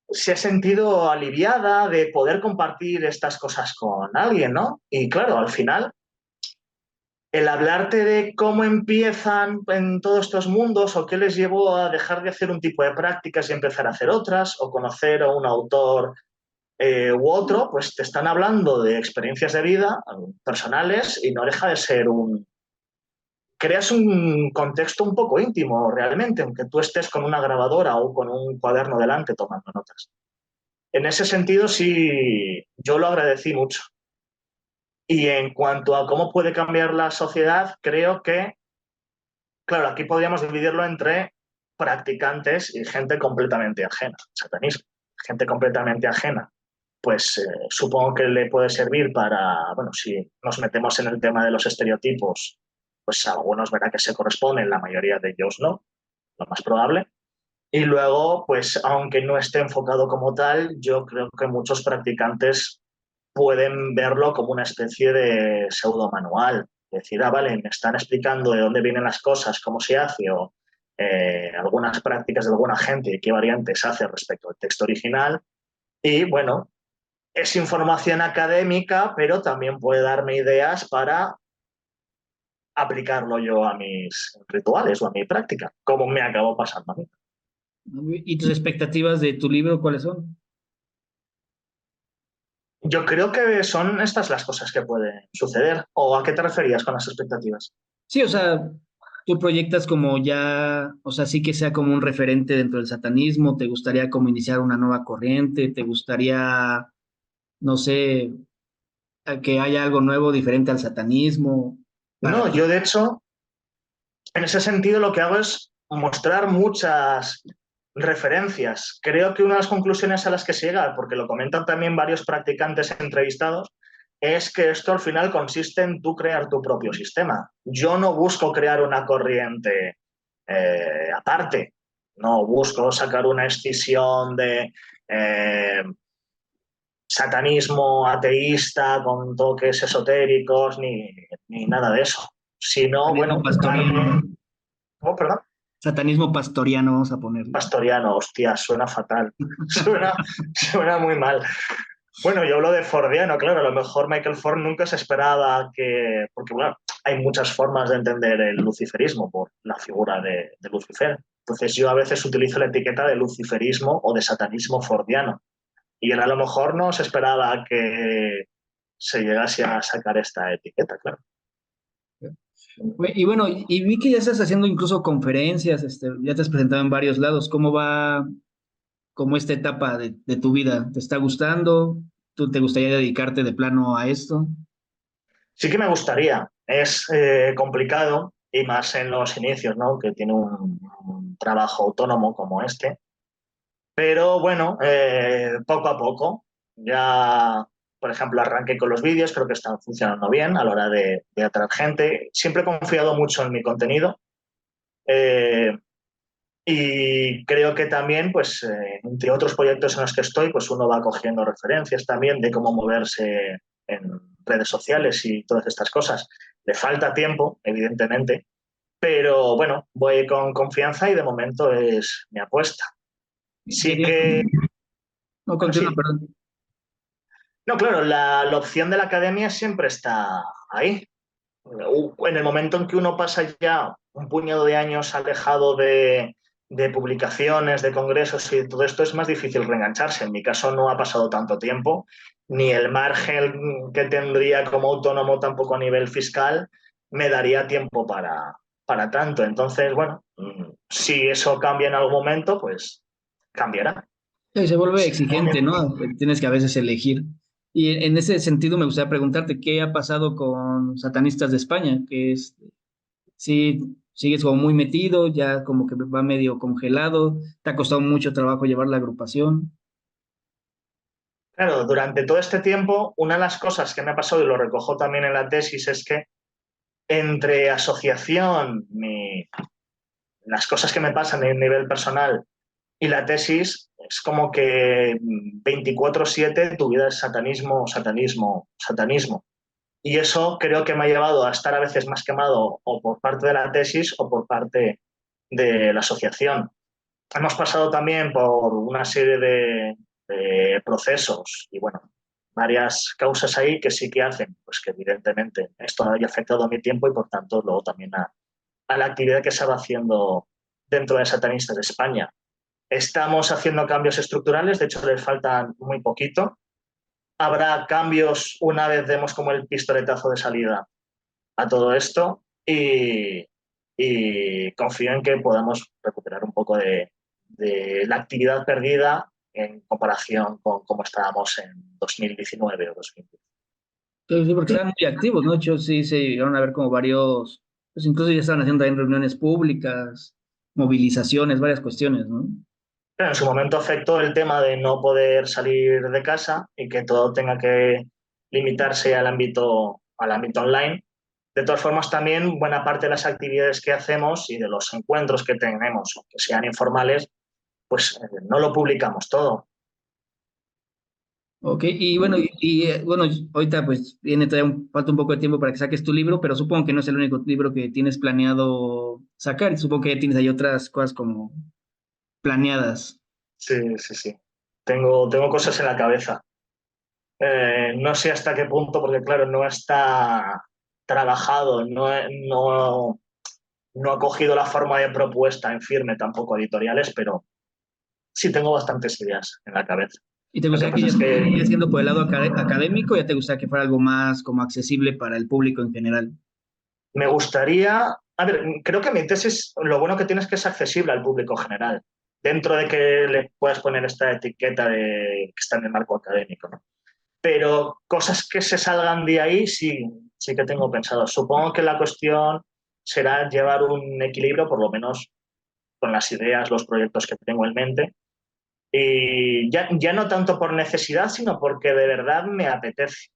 se ha sentido aliviada de poder compartir estas cosas con alguien, ¿no? Y claro, al final, el hablarte de cómo empiezan en todos estos mundos o qué les llevó a dejar de hacer un tipo de prácticas y empezar a hacer otras, o conocer a un autor u otro, pues te están hablando de experiencias de vida personales y no deja de ser un... Creas un contexto un poco íntimo realmente, aunque tú estés con una grabadora o con un cuaderno delante tomando notas. En ese sentido, sí, yo lo agradecí mucho. Y en cuanto a cómo puede cambiar la sociedad, creo que, claro, aquí podríamos dividirlo entre practicantes y gente completamente ajena al satanismo. Gente completamente ajena, pues supongo que le puede servir para, bueno, si nos metemos en el tema de los estereotipos, pues algunos verá que se corresponden, la mayoría de ellos no, lo más probable. Y luego, pues aunque no esté enfocado como tal, yo creo que muchos practicantes pueden verlo como una especie de pseudo manual. Decir, ah, vale, me están explicando de dónde vienen las cosas, cómo se hace, o algunas prácticas de alguna gente, qué variantes hace respecto al texto original. Y bueno, es información académica, pero también puede darme ideas para aplicarlo yo a mis rituales o a mi práctica, como me acabó pasando a mí. ¿Y tus expectativas de tu libro cuáles son? Yo creo que son estas las cosas que pueden suceder. ¿O a qué te referías con las expectativas? Sí, o sea, tú proyectas como ya, o sea, sí que sea como un referente dentro del satanismo, ¿te gustaría como iniciar una nueva corriente? ¿Te gustaría, no sé, que haya algo nuevo diferente al satanismo para No, ti? yo de hecho, en ese sentido lo que hago es mostrar muchas referencias. Creo que una de las conclusiones a las que se llega, porque lo comentan también varios practicantes entrevistados, es que esto al final consiste en tú crear tu propio sistema. Yo no busco crear una corriente aparte, no busco sacar una escisión de satanismo ateísta con toques esotéricos ni nada de eso, sino, Satanismo bueno, pastoriano. darme... Oh, perdón. Satanismo pastoriano, vamos a ponerle. Pastoriano, hostia, suena fatal. Suena muy mal. Bueno, yo hablo de Fordiano, claro, a lo mejor Michael Ford nunca se esperaba que, porque bueno, hay muchas formas de entender el luciferismo por la figura de Lucifer. Entonces yo a veces utilizo la etiqueta de luciferismo o de satanismo fordiano. Y él a lo mejor no se esperaba que se llegase a sacar esta etiqueta, claro. Y bueno, y vi que ya estás haciendo incluso conferencias, ya te has presentado en varios lados. ¿Cómo va como esta etapa de tu vida? ¿Te está gustando? ¿Tú te gustaría dedicarte de plano a esto? Sí que me gustaría. Es complicado y más en los inicios, ¿no? Que tiene un trabajo autónomo como este. Pero bueno, poco a poco. Ya, por ejemplo, arranqué con los vídeos, creo que están funcionando bien a la hora de atraer gente. Siempre he confiado mucho en mi contenido. eh, y creo que también, pues, entre otros proyectos en los que estoy, pues uno va cogiendo referencias también de cómo moverse en redes sociales y todas estas cosas. Le falta tiempo, evidentemente, pero bueno, voy con confianza y de momento es mi apuesta. Sí Quería, que, no, bueno, continúa, sí. perdón. No, claro, la opción de la academia siempre está ahí. En el momento en que uno pasa ya un puñado de años alejado de publicaciones, de congresos y todo esto, es más difícil reengancharse. En mi caso no ha pasado tanto tiempo, ni el margen que tendría como autónomo tampoco a nivel fiscal me daría tiempo para tanto. Entonces, bueno, si eso cambia en algún momento, pues cambiará. Y se vuelve Si exigente, no, ¿no? Tienes que a veces elegir. Y en ese sentido me gustaría preguntarte, ¿qué ha pasado con Satanistas de España? Que es, si sigues como muy metido, ya como que va medio congelado, te ha costado mucho trabajo llevar la agrupación. claro, durante todo este tiempo, una de las cosas que me ha pasado, y lo recojo también en la tesis, es que entre asociación, las cosas que me pasan a nivel personal y la tesis, es como que 24/7 tu vida es satanismo, satanismo, satanismo. Y eso creo que me ha llevado a estar a veces más quemado o por parte de la tesis o por parte de la asociación. Hemos pasado también por una serie de procesos y, bueno, varias causas ahí que sí que hacen, pues que evidentemente esto haya afectado a mi tiempo y, por tanto, luego también a la actividad que se va haciendo dentro de Satanistas de España. Estamos haciendo cambios estructurales, de hecho les faltan muy poquito. Habrá cambios una vez demos como el pistoletazo de salida a todo esto y confío en que podamos recuperar un poco de la actividad perdida en comparación con cómo estábamos en 2019 o 2020. Sí, sí, porque estaban muy activos, ¿no? De hecho, sí se llegaron a ver como varios, pues incluso ya estaban haciendo también reuniones públicas, movilizaciones, varias cuestiones, ¿no? Pero en su momento afectó el tema de no poder salir de casa y que todo tenga que limitarse al ámbito online. De todas formas, también buena parte de las actividades que hacemos y de los encuentros que tenemos, aunque sean informales, pues no lo publicamos todo. Ok, y bueno, bueno, ahorita pues viene todavía falta un poco de tiempo para que saques tu libro, pero supongo que no es el único libro que tienes planeado sacar, y supongo que ya tienes ahí otras cosas como planeadas. Sí, sí, sí. Tengo cosas en la cabeza. No sé hasta qué punto, porque claro, no está trabajado, no ha cogido la forma de propuesta en firme tampoco editoriales, pero sí tengo bastantes ideas en la cabeza. ¿Y te Lo que gustaría que pasa ya es que siguiera siendo por el lado académico, o ya te gustaría que fuera algo más como accesible para el público en general? me gustaría, a ver, creo que mi tesis, lo bueno que tiene es que es accesible al público general, dentro de que le puedas poner esta etiqueta de que está en el marco académico, ¿no? Pero cosas que se salgan de ahí sí, sí que tengo pensado. Supongo que la cuestión será llevar un equilibrio, por lo menos con las ideas, los proyectos que tengo en mente. Y ya no tanto por necesidad, sino porque de verdad me apetece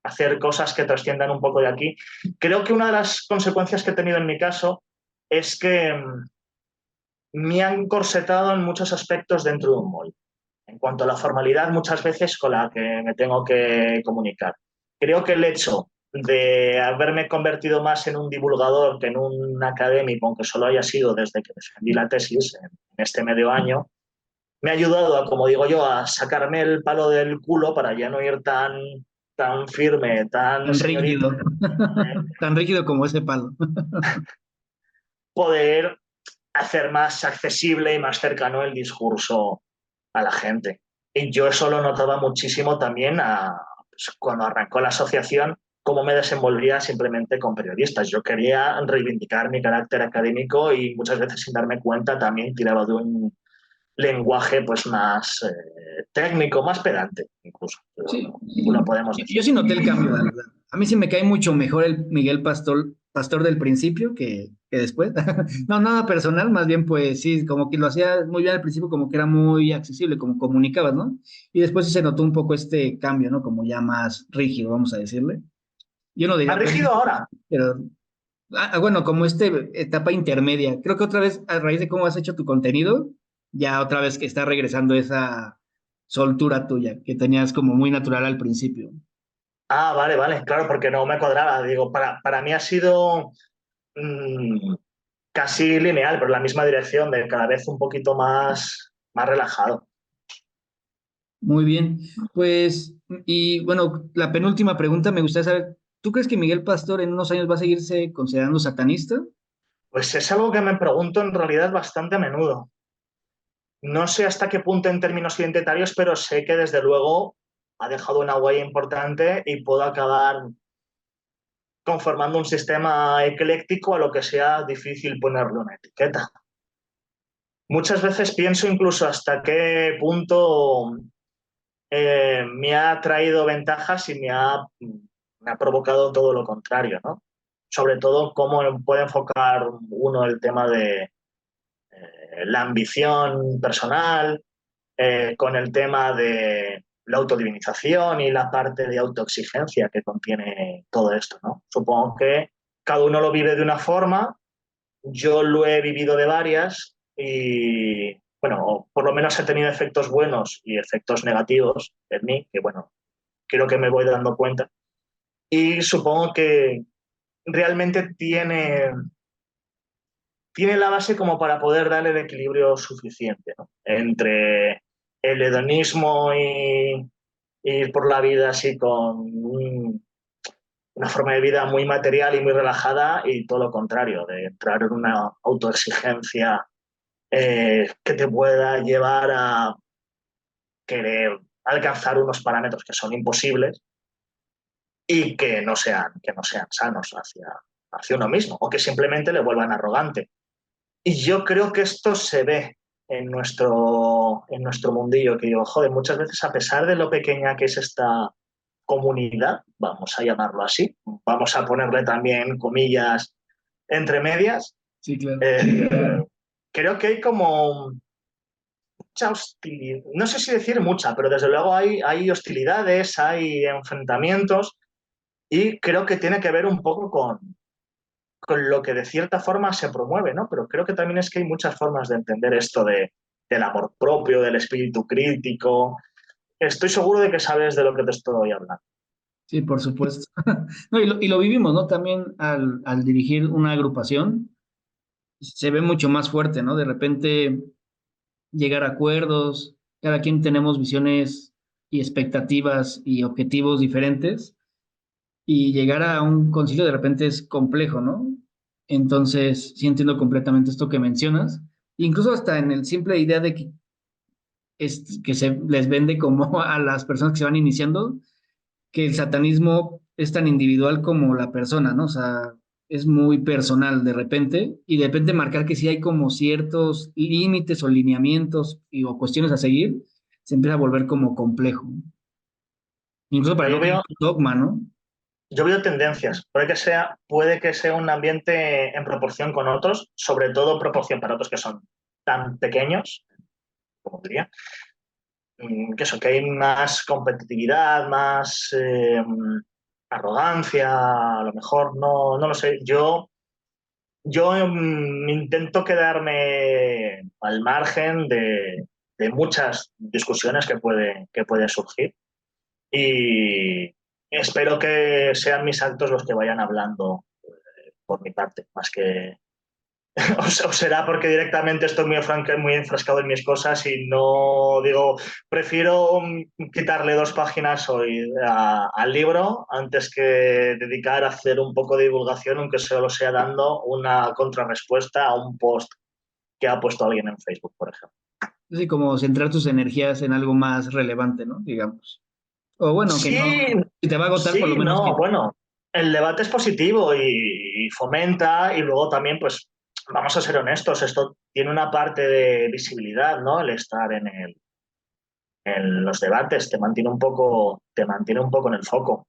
hacer cosas que trasciendan un poco de aquí. Creo que una de las consecuencias que he tenido en mi caso es que me han corsetado en muchos aspectos dentro de un molde. En cuanto a la formalidad, muchas veces con la que me tengo que comunicar. Creo que el hecho de haberme convertido más en un divulgador que en un académico, aunque solo haya sido desde que defendí la tesis en este medio año, me ha ayudado a, como digo yo, a sacarme el palo del culo para ya no ir tan firme, tan Tan señorito, rígido, tan rígido como ese palo. poder hacer más accesible y más cercano el discurso a la gente. Y yo eso lo notaba muchísimo también pues, cuando arrancó la asociación, cómo me desenvolvía simplemente con periodistas. Yo quería reivindicar mi carácter académico y muchas veces sin darme cuenta también tiraba de un lenguaje pues más técnico, más pedante incluso, Sí, lo podemos yo decir. sí noté el cambio, la verdad. A mí sí me cae mucho mejor el Miguel Pastor del principio que después. No, nada personal, más bien pues sí, como que lo hacía muy bien al principio, como que era muy accesible, como comunicabas, ¿no? Y después sí se notó un poco este cambio, ¿no? Como ya más rígido, vamos a decirle. Yo no ¿Has diría pues, rígido ahora? pero bueno, como este etapa intermedia. Creo que otra vez, a raíz de cómo has hecho tu contenido, ya otra vez que está regresando esa soltura tuya, que tenías como muy natural al principio. Ah, vale, vale, claro, porque no me cuadraba. Digo, para mí ha sido mmm, casi lineal, pero en la misma dirección, de cada vez un poquito más relajado. Muy bien. Pues, y bueno, la penúltima pregunta me gustaría saber, ¿tú crees que Miguel Pastor en unos años va a seguirse considerando satanista? Pues es algo que me pregunto en realidad bastante a menudo. No sé hasta qué punto en términos identitarios, pero sé que desde luego ha dejado una huella importante y puedo acabar conformando un sistema ecléctico a lo que sea difícil ponerle una etiqueta. Muchas veces pienso incluso hasta qué punto me ha traído ventajas y me ha provocado todo lo contrario, ¿no? Sobre todo cómo puede enfocar uno el tema de la ambición personal, con el tema de la autodivinización y la parte de autoexigencia que contiene todo esto, ¿no? Supongo que cada uno lo vive de una forma, yo lo he vivido de varias y, bueno, por lo menos he tenido efectos buenos y efectos negativos en mí, que, bueno, creo que me voy dando cuenta. Y supongo que realmente tiene la base como para poder darle el equilibrio suficiente, ¿no? Entre el hedonismo y ir por la vida así con una forma de vida muy material y muy relajada y todo lo contrario, de entrar en una autoexigencia que te pueda llevar a querer alcanzar unos parámetros que son imposibles y que no sean sanos hacia uno mismo o que simplemente le vuelvan arrogante. Y yo creo que esto se ve en nuestro mundillo, que digo, joder, muchas veces a pesar de lo pequeña que es esta comunidad, vamos a llamarlo así, vamos a ponerle también comillas entre medias, Sí, claro. creo que hay como mucha hostilidad, no sé si decir mucha, pero desde luego hay hostilidades, hay enfrentamientos y creo que tiene que ver un poco con lo que de cierta forma se promueve, ¿no? Pero creo que también es que hay muchas formas de entender esto del amor propio, del espíritu crítico. Estoy seguro de que sabes de lo que te estoy hablando. Sí, por supuesto. No, y lo vivimos, ¿no? También al dirigir una agrupación, se ve mucho más fuerte, ¿no? De repente llegar a acuerdos, cada quien tenemos visiones y expectativas y objetivos diferentes, y llegar a un concilio de repente es complejo, ¿no? Entonces, sí entiendo completamente esto que mencionas, incluso hasta en el simple idea de que se les vende como a las personas que se van iniciando, que el satanismo es tan individual como la persona, ¿no? O sea, es muy personal de repente, y de repente marcar que sí hay como ciertos límites o lineamientos o cuestiones a seguir, se empieza a volver como complejo. Incluso para Pero no caer en un dogma, ¿no? yo veo tendencias. Puede que sea un ambiente en proporción con otros, sobre todo en proporción para otros que son tan pequeños, como diría, que eso, que hay más competitividad, más arrogancia, a lo mejor, no lo sé. Yo intento quedarme al margen de muchas discusiones que pueden surgir y espero que sean mis actos los que vayan hablando por mi parte, más que... O será porque directamente estoy muy enfrascado en mis cosas y no digo, prefiero quitarle 2 páginas hoy al libro antes que dedicar a hacer un poco de divulgación, aunque solo sea dando una contrarrespuesta a un post que ha puesto alguien en Facebook, por ejemplo. Así como centrar tus energías en algo más relevante, ¿no? Digamos. O bueno, que no, Sí, si te va a agotar, por lo sí, menos no, que... bueno, el debate es positivo y fomenta y luego también, pues, vamos a ser honestos, esto tiene una parte de visibilidad, ¿no? El estar en los debates te mantiene un poco en el foco.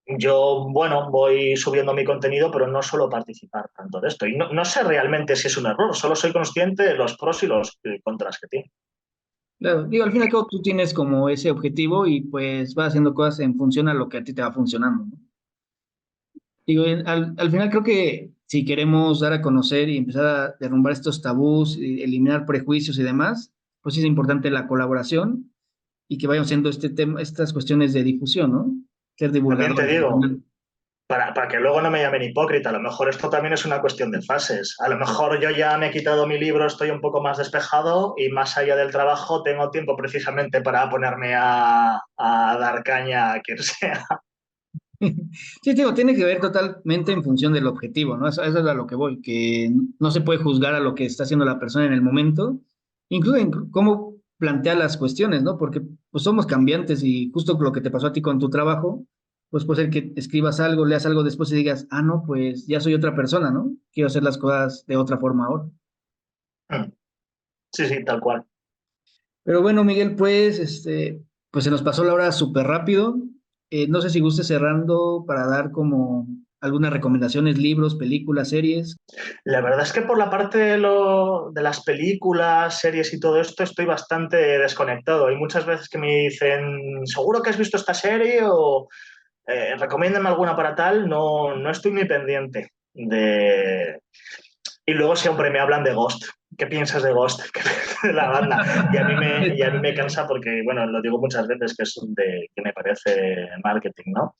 Yo, bueno, voy subiendo mi contenido, pero no suelo participar tanto de esto. Y no sé realmente si es un error, solo soy consciente de los pros y los contras que tiene. Claro, digo, al fin y al cabo tú tienes como ese objetivo y pues vas haciendo cosas en función a lo que a ti te va funcionando, ¿no? Digo, al final creo que si queremos dar a conocer y empezar a derrumbar estos tabús, y eliminar prejuicios y demás, pues sí es importante la colaboración y que vayan haciendo este tema, estas cuestiones de difusión, ¿no? Ser También te divulgadores al digo, final. para que luego no me llamen hipócrita, a lo mejor esto también es una cuestión de fases. A lo mejor yo ya me he quitado mi libro, estoy un poco más despejado y más allá del trabajo tengo tiempo precisamente para ponerme a dar caña a quien sea. Sí, digo, tiene que ver totalmente en función del objetivo, ¿no? Eso es a lo que voy, que no se puede juzgar a lo que está haciendo la persona en el momento, incluso en cómo plantea las cuestiones, ¿no? Porque pues somos cambiantes y justo lo que te pasó a ti con tu trabajo, pues puede ser que escribas algo, leas algo después y digas, ah, no, pues ya soy otra persona, ¿no? Quiero hacer las cosas de otra forma ahora. Mm. Sí, sí, tal cual. Pero bueno, Miguel, pues, pues se nos pasó la hora súper rápido. No sé si guste cerrando para dar como algunas recomendaciones, libros, películas, series. La verdad es que por la parte de las películas, series y todo esto estoy bastante desconectado. Hay muchas veces que me dicen, ¿seguro que has visto esta serie? O recomiéndame alguna para tal. No, no estoy muy pendiente de... Y luego siempre me hablan de Ghost. ¿Qué piensas de Ghost? ¿Qué piensas de la banda? Y a mí me cansa porque, bueno, lo digo muchas veces que es que me parece marketing, ¿no?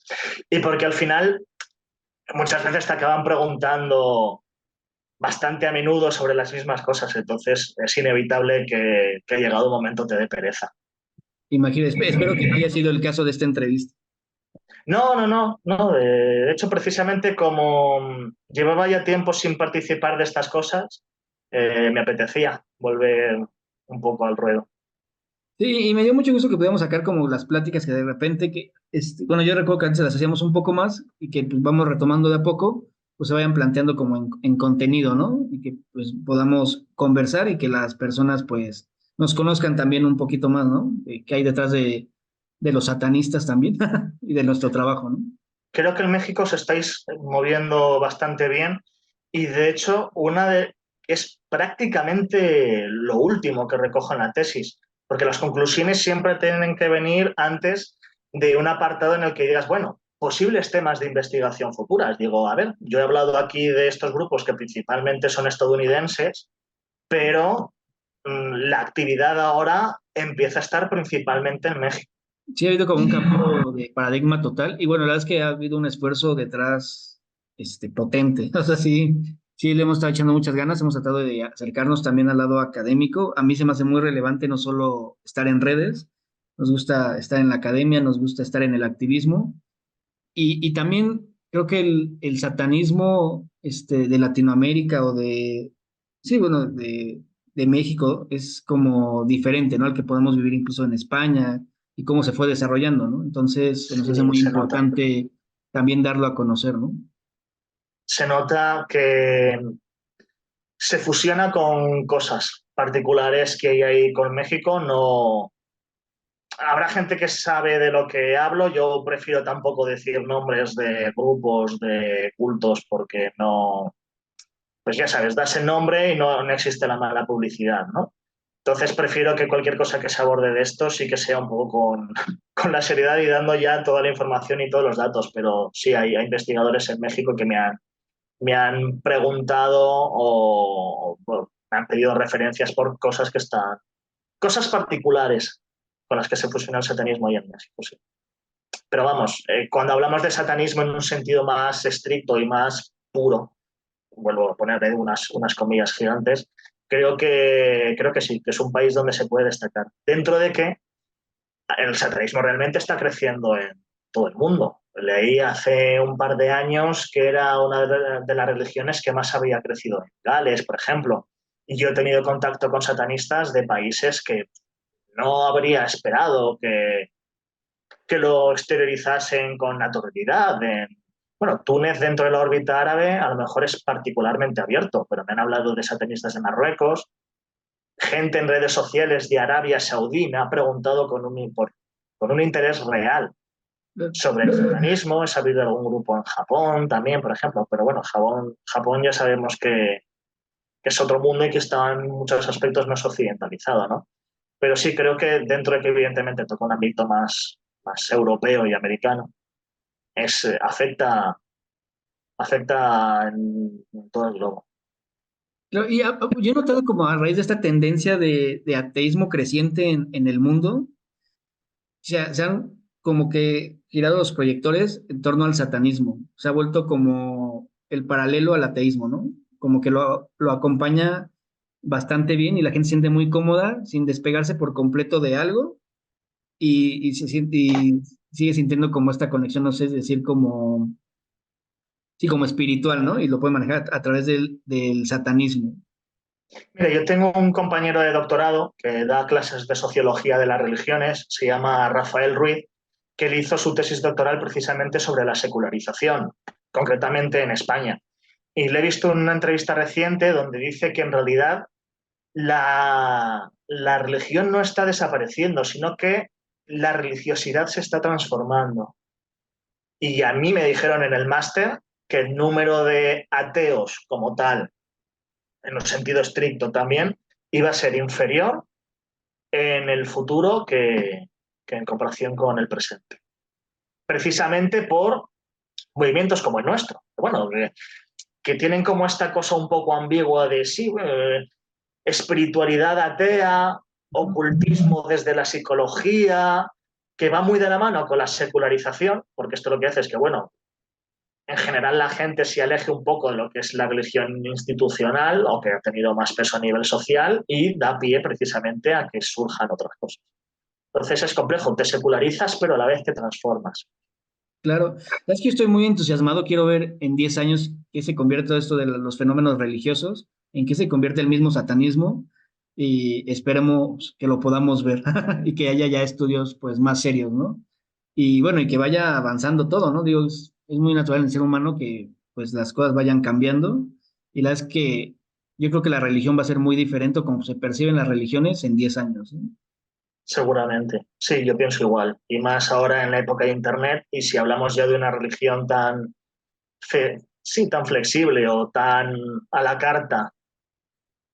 Y porque al final muchas veces te acaban preguntando bastante a menudo sobre las mismas cosas, entonces es inevitable que llegado un momento te dé pereza. Imagino, espero que no haya sido el caso de esta entrevista. No, no, no, no. De hecho, precisamente como llevaba ya tiempo sin participar de estas cosas, me apetecía volver un poco al ruedo. Sí, y me dio mucho gusto que pudiéramos sacar como las pláticas que de repente, bueno, yo recuerdo que antes las hacíamos un poco más y que pues, vamos retomando de a poco, pues se vayan planteando como en contenido, ¿no? Y que pues podamos conversar y que las personas pues nos conozcan también un poquito más, ¿no? ¿Qué hay detrás de los satanistas también y de nuestro trabajo, ¿no? Creo que en México os estáis moviendo bastante bien y de hecho es prácticamente lo último que recojo en la tesis, porque las conclusiones siempre tienen que venir antes de un apartado en el que digas, bueno, posibles temas de investigación futuras. Digo, a ver, yo he hablado aquí de estos grupos que principalmente son estadounidenses, pero la actividad ahora empieza a estar principalmente en México. Sí, ha habido como un cambio de paradigma total y bueno, la verdad es que ha habido un esfuerzo detrás, potente. O sea, sí, sí le hemos estado echando muchas ganas, hemos tratado de acercarnos también al lado académico. A mí se me hace muy relevante no solo estar en redes, nos gusta estar en la academia, nos gusta estar en el activismo y también creo que el satanismo, de Latinoamérica o sí, bueno, de México es como diferente, ¿no? Al que podemos vivir incluso en España y cómo se fue desarrollando, ¿no? Entonces, se nos hace Sí, muy se nota. importante también darlo a conocer, ¿no? Se nota que se fusiona con cosas particulares que hay ahí con México. No habrá gente que sabe de lo que hablo. Yo prefiero tampoco decir nombres de grupos, de cultos, porque no, pues ya sabes, das el nombre y no, no existe la mala publicidad, ¿no? Entonces prefiero que cualquier cosa que se aborde de esto sí que sea un poco con la seriedad y dando ya toda la información y todos los datos. Pero sí, hay investigadores en México que me han preguntado o me han pedido referencias por cosas que están, cosas particulares con las que se fusiona el satanismo y en México, sí. Pero vamos, cuando hablamos de satanismo en un sentido más estricto y más puro, vuelvo a poner unas comillas gigantes, creo que sí, que es un país donde se puede destacar. Dentro de que el satanismo realmente está creciendo en todo el mundo. Leí hace un par de años que era una de las religiones que más había crecido en Gales, por ejemplo. Y yo he tenido contacto con satanistas de países que no habría esperado que lo exteriorizasen con naturalidad. Bueno, Túnez dentro de la órbita árabe a lo mejor es particularmente abierto, pero me han hablado de satanistas de Marruecos. Gente en redes sociales de Arabia Saudí me ha preguntado con un interés real sobre el satanismo. He sabido de algún grupo en Japón también, por ejemplo, pero bueno, Japón ya sabemos que es otro mundo y que está en muchos aspectos más occidentalizado, ¿no? Pero sí, creo que dentro de que evidentemente toca un ámbito más europeo y americano, afecta en todo el globo. Yo he notado como a raíz de esta tendencia de ateísmo creciente en el mundo, se han como que girado los proyectores en torno al satanismo. Se ha vuelto como el paralelo al ateísmo, ¿no? Como que lo acompaña bastante bien y la gente se siente muy cómoda sin despegarse por completo de algo y sigue sintiendo como esta conexión, no sé, es decir, como, sí, como espiritual, ¿no? Y lo puede manejar a través del satanismo. Mira, yo tengo un compañero de doctorado que da clases de sociología de las religiones, se llama Rafael Ruiz, que él hizo su tesis doctoral precisamente sobre la secularización, concretamente en España. Y le he visto en una entrevista reciente donde dice que en realidad la religión no está desapareciendo, sino que la religiosidad se está transformando. Y a mí me dijeron en el máster que el número de ateos como tal, en un sentido estricto también, iba a ser inferior en el futuro que en comparación con el presente. Precisamente por movimientos como el nuestro. Bueno, que tienen como esta cosa un poco ambigua de sí, espiritualidad atea, ocultismo desde la psicología, que va muy de la mano con la secularización, porque esto lo que hace es que, bueno, en general la gente se aleje un poco de lo que es la religión institucional o que ha tenido más peso a nivel social y da pie precisamente a que surjan otras cosas. Entonces es complejo, te secularizas pero a la vez te transformas. Claro, es que estoy muy entusiasmado, quiero ver en 10 años qué se convierte todo esto de los fenómenos religiosos, en qué se convierte el mismo satanismo y esperemos que lo podamos ver y que haya ya estudios pues más serios, ¿no? Y bueno, y que vaya avanzando todo, ¿no? Digo, es muy natural en el ser humano que pues las cosas vayan cambiando y la es que yo creo que la religión va a ser muy diferente a como se perciben las religiones en 10 años, ¿no? Seguramente, sí, yo pienso igual. Y más ahora en la época de Internet, y si hablamos ya de una religión tan, sí, tan flexible o tan a la carta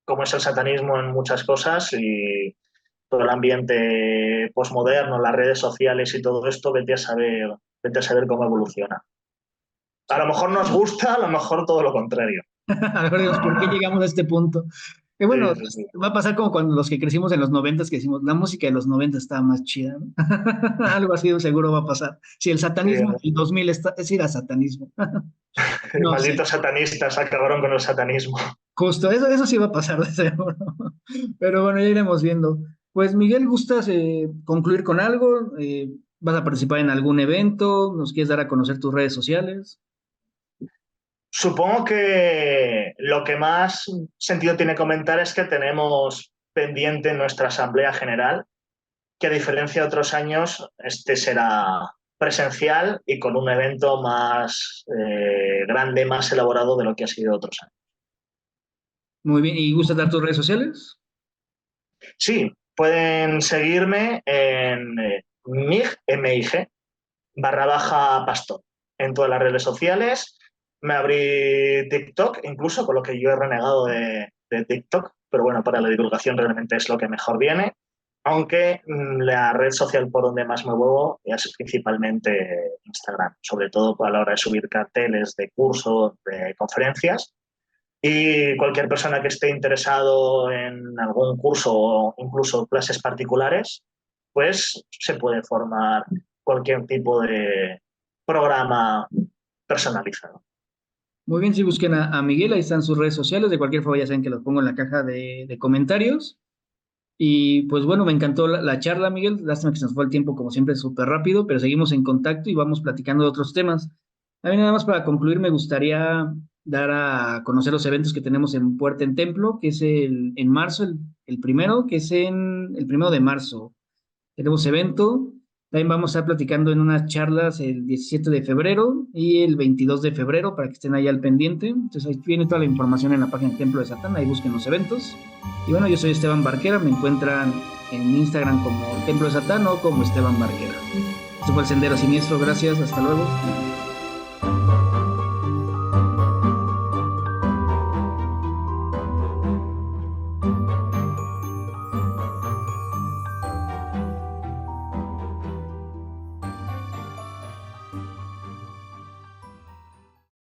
como es el satanismo en muchas cosas y todo el ambiente posmoderno, las redes sociales y todo esto, vete a saber cómo evoluciona. A lo mejor nos gusta, a lo mejor todo lo contrario. A ver, Dios, ¿por qué llegamos a este punto? Que bueno, Sí, sí, sí. va a pasar como cuando los que crecimos en los noventas que decimos, la música de los 90 estaba más chida, ¿no? Algo así seguro va a pasar. Si el satanismo del 2000 es ir a satanismo. No sé, Malditos satanistas acabaron con el satanismo. justo, eso sí va a pasar de seguro. Pero bueno, ya iremos viendo. Pues Miguel, ¿gustas concluir con algo? ¿Vas a participar en algún evento? ¿Nos quieres dar a conocer tus redes sociales? Supongo que lo que más sentido tiene comentar es que tenemos pendiente nuestra Asamblea General, que a diferencia de otros años, este será presencial y con un evento más grande, más elaborado de lo que ha sido otros años. Muy bien, ¿y gustas dar tus redes sociales? Sí, pueden seguirme en MIG, / pastor, en todas las redes sociales. Me abrí TikTok, incluso, con lo que yo he renegado de TikTok, pero bueno, para la divulgación realmente es lo que mejor viene. Aunque la red social por donde más me muevo es principalmente Instagram, sobre todo a la hora de subir carteles de cursos, de conferencias. Y cualquier persona que esté interesado en algún curso o incluso clases particulares, pues se puede formar cualquier tipo de programa personalizado. Muy bien, si busquen a Miguel, ahí están sus redes sociales. De cualquier forma, ya saben que los pongo en la caja de comentarios. Y pues bueno, me encantó la charla, Miguel. Lástima que se nos fue el tiempo, como siempre, súper rápido, pero seguimos en contacto y vamos platicando de otros temas. A mí nada más para concluir, me gustaría dar a conocer los eventos que tenemos en Puerta en Templo, que es en marzo, el primero, que es en el 1 de marzo. Tenemos evento. También vamos a estar platicando en unas charlas el 17 de febrero y el 22 de febrero para que estén ahí al pendiente. Entonces ahí viene toda la información en la página del Templo de Satán, ahí busquen los eventos. Y bueno, yo soy Esteban Barquera, me encuentran en Instagram como Templo de Satán o como Esteban Barquera. Esto fue el Sendero Siniestro, gracias, hasta luego.